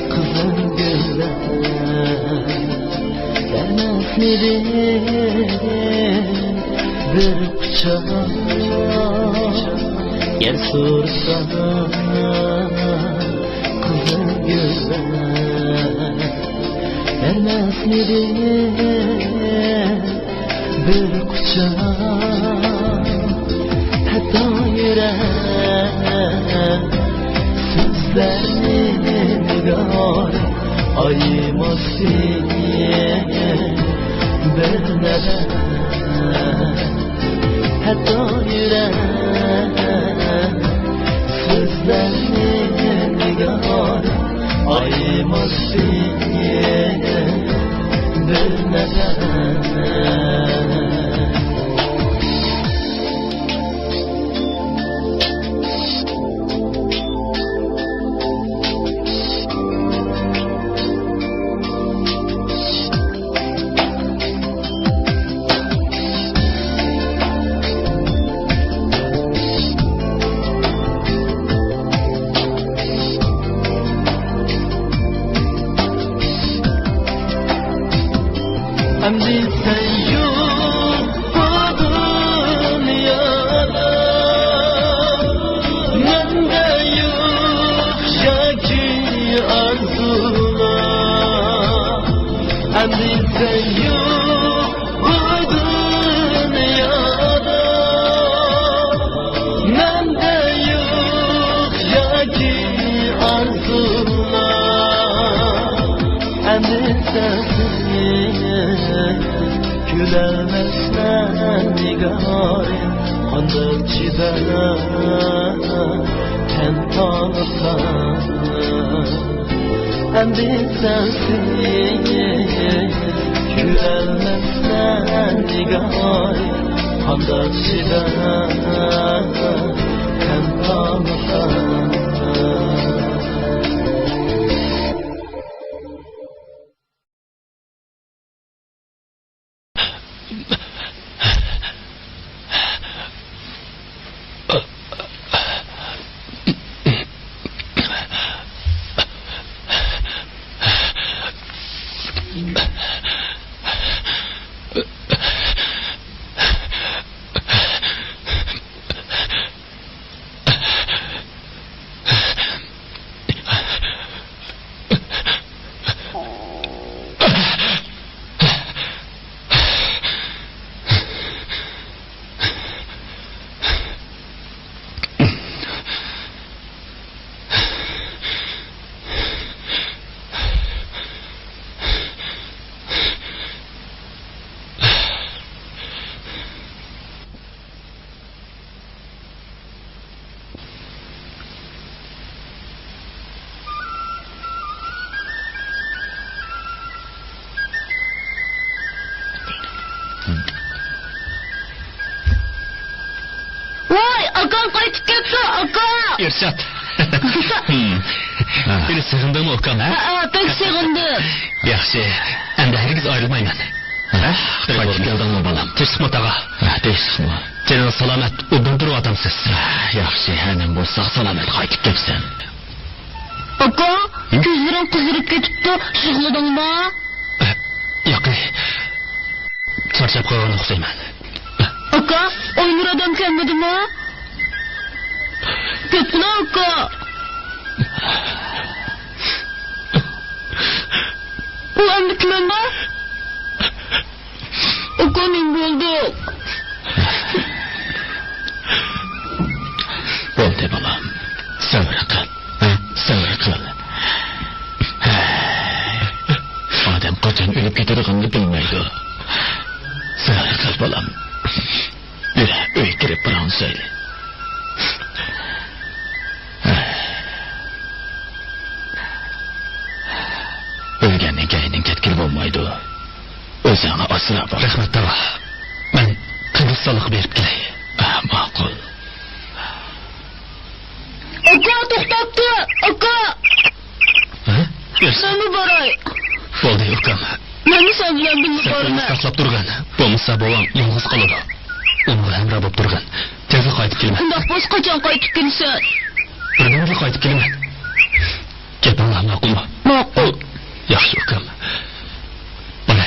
Kızım güzel, Vermesmedi bir kucak yer sorsa kızıl güller vermesmedi bir kucak hatta yürek sözlerini nigar ayımasın bir neden hatta yürek sözlerini nigar ayımasın bir neden Hamdi sen yok bu dünyada Mende yok şaki arzular Hamdi sen yok bu dünyada Mende yok şaki arzular Hamdi sen gülemezsen nigarım Andır çidana tenhalıklar Hem bir sensin gülemezsen nigarım Andır çidana tenhalıklar Voy, akam qaytib ketdi, aka. Irshad. Beni sığındığımı Okan ha? Pek sevindim. Yaxshi. Endi hergiz ayrılmayman. Qaytib keldingmi balam? Tinchlikmi tag'a? Tinchlikmi. Sen salomat o'rdan turib otamsiz. Yaxshi, hanem bo'lsa salomat qaytib kelsan. Aka, ko'zlarim qizarib ketibdi. Yig'ladingmi? Yo'q. Charchab qolgan o'xshayman. Aka, Oynur adam kelmedimi? Ketdin aka. Bu endi kimmi? Aka men bo'ldik. Bo'ldi balam. Sabr qil. Sabr qil. Odam qachon o'lib ketadiganini bilmaydi. Sabr qil balam. Uy kirib biransayli. O'lgandan keyin ketkil bo'lmaydi. O'zingni asrab bor. Rahmat tog'a. Men qilsaliq berib kelay. Ma'qul. Aka to'xtatdi. Aka. Sen boray. Bo'ldi ukam. Meni sen bilan birga borma. Saqlab turgan. Bo'lmasa bolam yolg'iz qoladi. Unga hamroh bo'lib turgan. Tezda qaytib kelma. Undaq bo'lsa qachon qaytib kelsan? Birdan qaytib kelma. Ketinglar ma'qulmi? Ma'qul. Yaxshi ukam. Mana.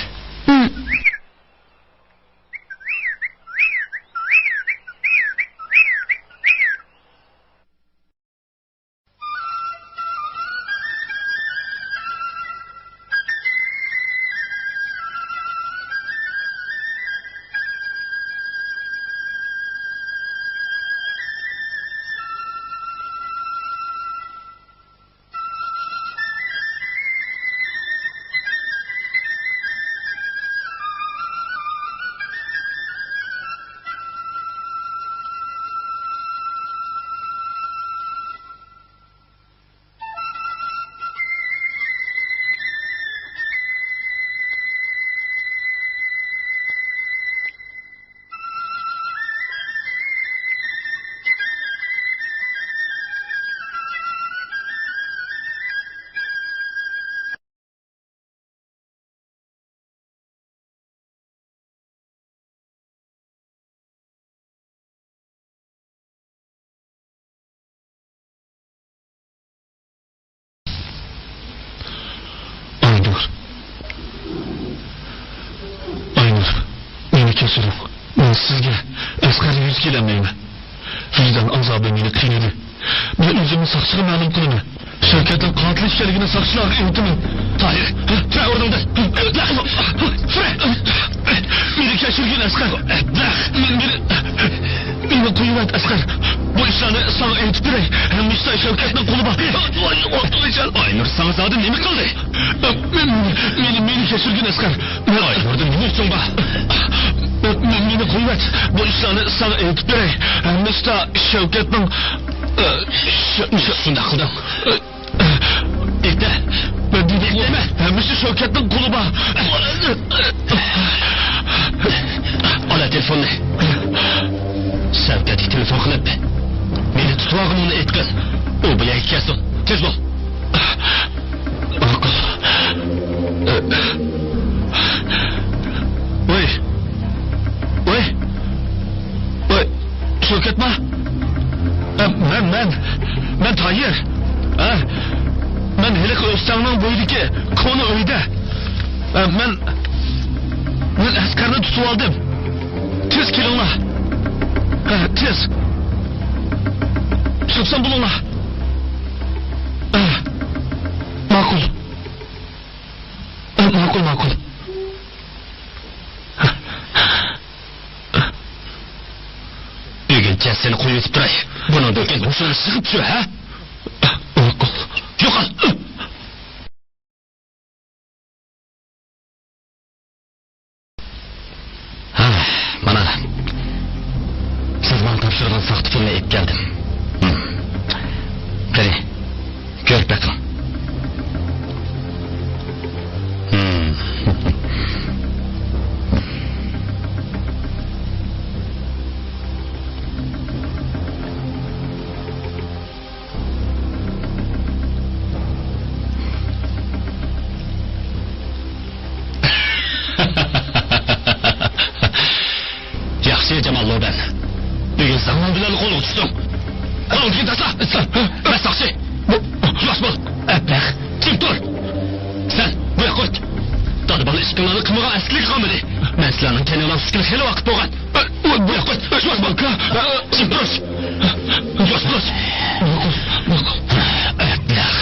kechiring. Men sizga Asqarga yuz kelolmayman. Vicdan azobi meni qiynadi. Men o'zimni soqchiga ma'lum qilaman. Shavkatning qotil ekanligini soqchilarga aytaman. Tahir, tur o'rningdan. Meni kechirgin Asqar. Meni qo'yvat Asqar. Bu ishlarni sana aytib beray. Hamista Shavkatning qo'li bor. Aynur sana zodi nima qildi? Meni kechirgin Asqar. Aynurdan nima uchun bor? Meni qo'yvat. Bu ishlarni sana aytib beray. Hamista Shavkatning shunday qildim. Aytdi. Ben dinleme. Hamisi Shavkatning qo'li bor. Ola telefonni. Shavkatga telefon qilib, meni tutuvog'imni aytgin. U bilan kelsin. Tez bo'l. Voy. Shavkatma? Men Tahir. Men hele O'ztangning bo'yidagi koni uyda. Men Asqarni tutib oldim. Tez kelinglar. Tez. Chiqsin bulinglar. Ma'qul. Ma'qul. Bugun seni qo'yib turay. Buni do'kon usulni sig'ib tur, ha? Ma'qul. Yo'qol. Mana. Siz bana topshirgan saqt pulni olib keldim. Qani, ko'rib baqing. Yaxshi Jamollo ben. Bugün zaman bilen qo'lga tushdim. Qo'lga tasla. Masaqchi. Yosh bo'l. Ablah, kim tur? Sen bu yoqqa o't. Tadbal ishqilani qilmagan asli qamidi. Men sizlarning kanalan fikri xeyli vaqt bo'lgan. Bu yoqqa o't. Yosh bo'l. Kim tur? Yosh bo'l. Ma'qul. Ablah.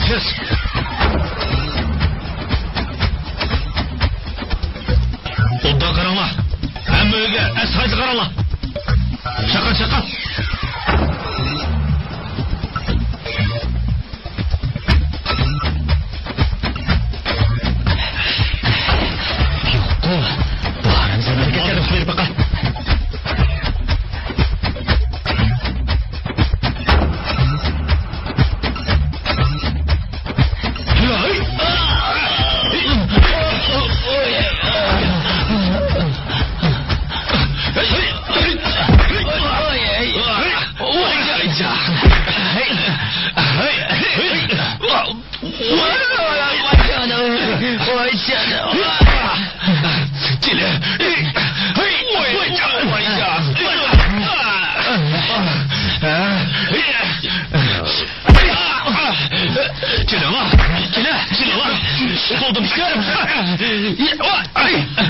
Tez. Odda qaranglar. Hamma uyga asfalt qaranglar. Chaqir. Yo'q-ku. Bu haramzorlarga qarab berib baqa.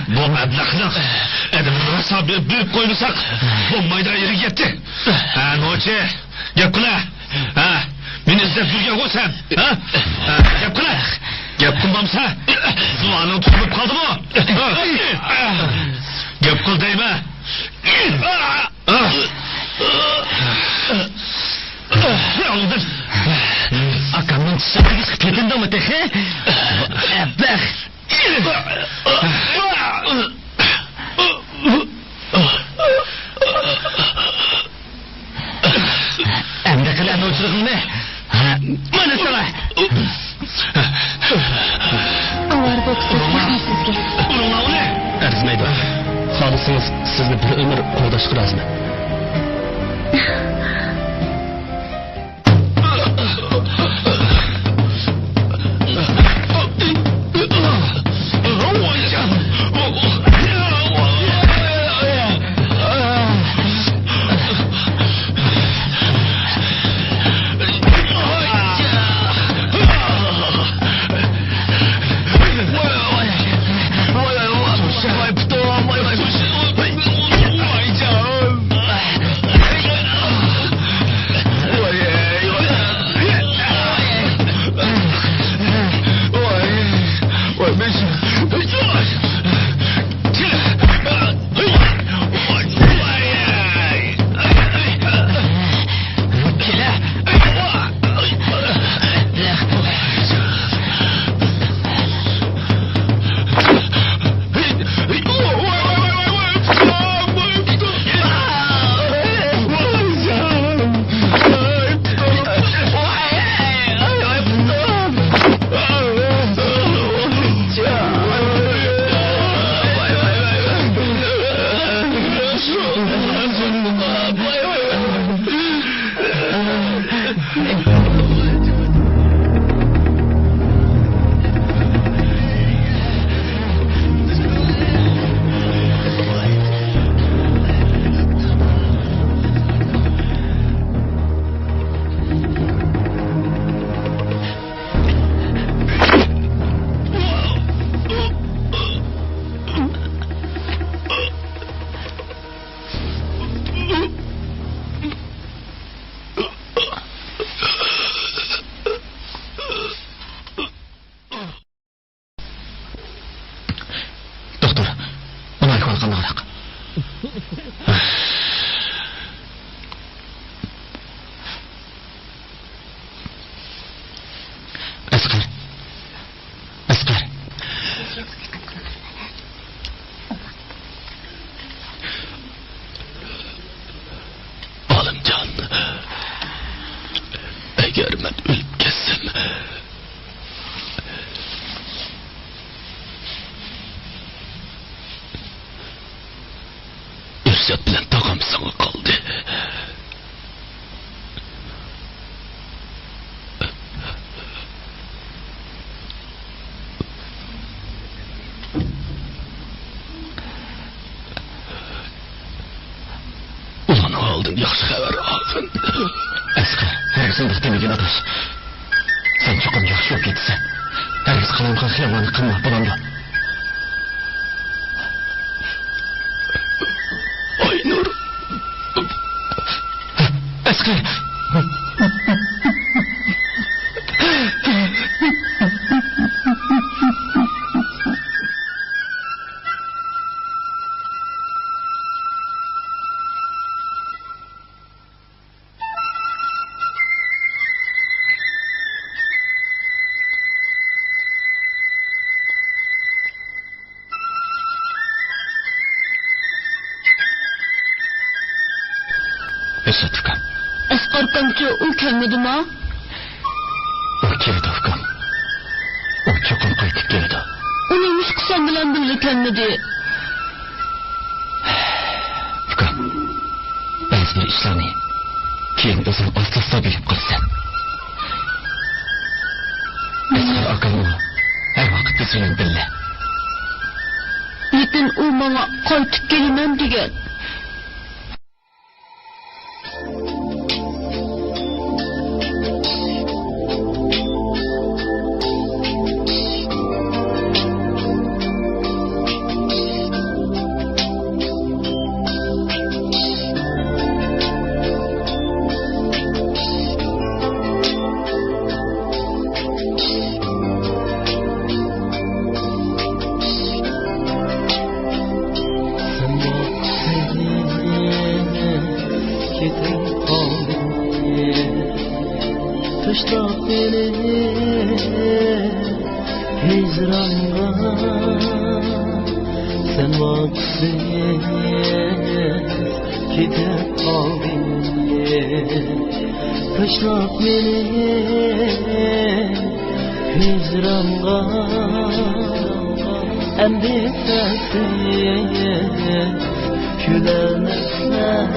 Bu meblağdan adamın hesabı büyük koymasak bu maydan yeri gitti. Noche, gel kula. Beni izlep yürgen o sen. Gel kula. Gel kulmamsa duanın tutulup kaldı mı? Gel kul değme. Yoldur. Akamın çiçeği kıtletinde mi tehe? Bak. Emre kalan uçurun ne? Mana salah. Ağır boksa Bilseniz sizni bir ömür qo'g'dashga roziman. Asqar. Olimjon. Agar men o'lib ketsam, Irshat bilan tog'am sanga qoldi. Yaxshi xabar olsin. Asqar, Ferguson degan adash. Sen cho'qim yaxshi bo'lib ketsan. Hargiz qilingan xiyonatni qilma, bo'lamdi. Aynur. Asqar. Irshat ukam. Asqar ukamchi u kelmadimi? U keldi ukam. U cho'qim qaytib keldi. Uni ish qilsam bilan birga kelmadi. Ukam, ba'zi bir ishlarni keyin o'zing asta-asta bilib qilsan. Asqar akam u har vaqt biz bilan birga. Lekin u menga qaytib kelaman degan. Taşlap beni hicranğa, sen vaksiz gidip kaldın. Taşlap beni hicranğa, endi sensiz Gülemezsen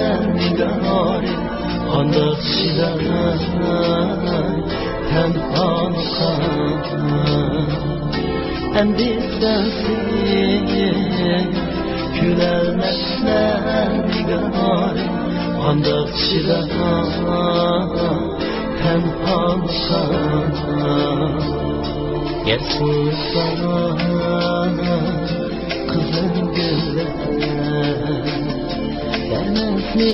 gari Kandak şiday Tenhalıka Endi sensin Gülemezsen gari Kandak şiday Tenhalıka Gel sultan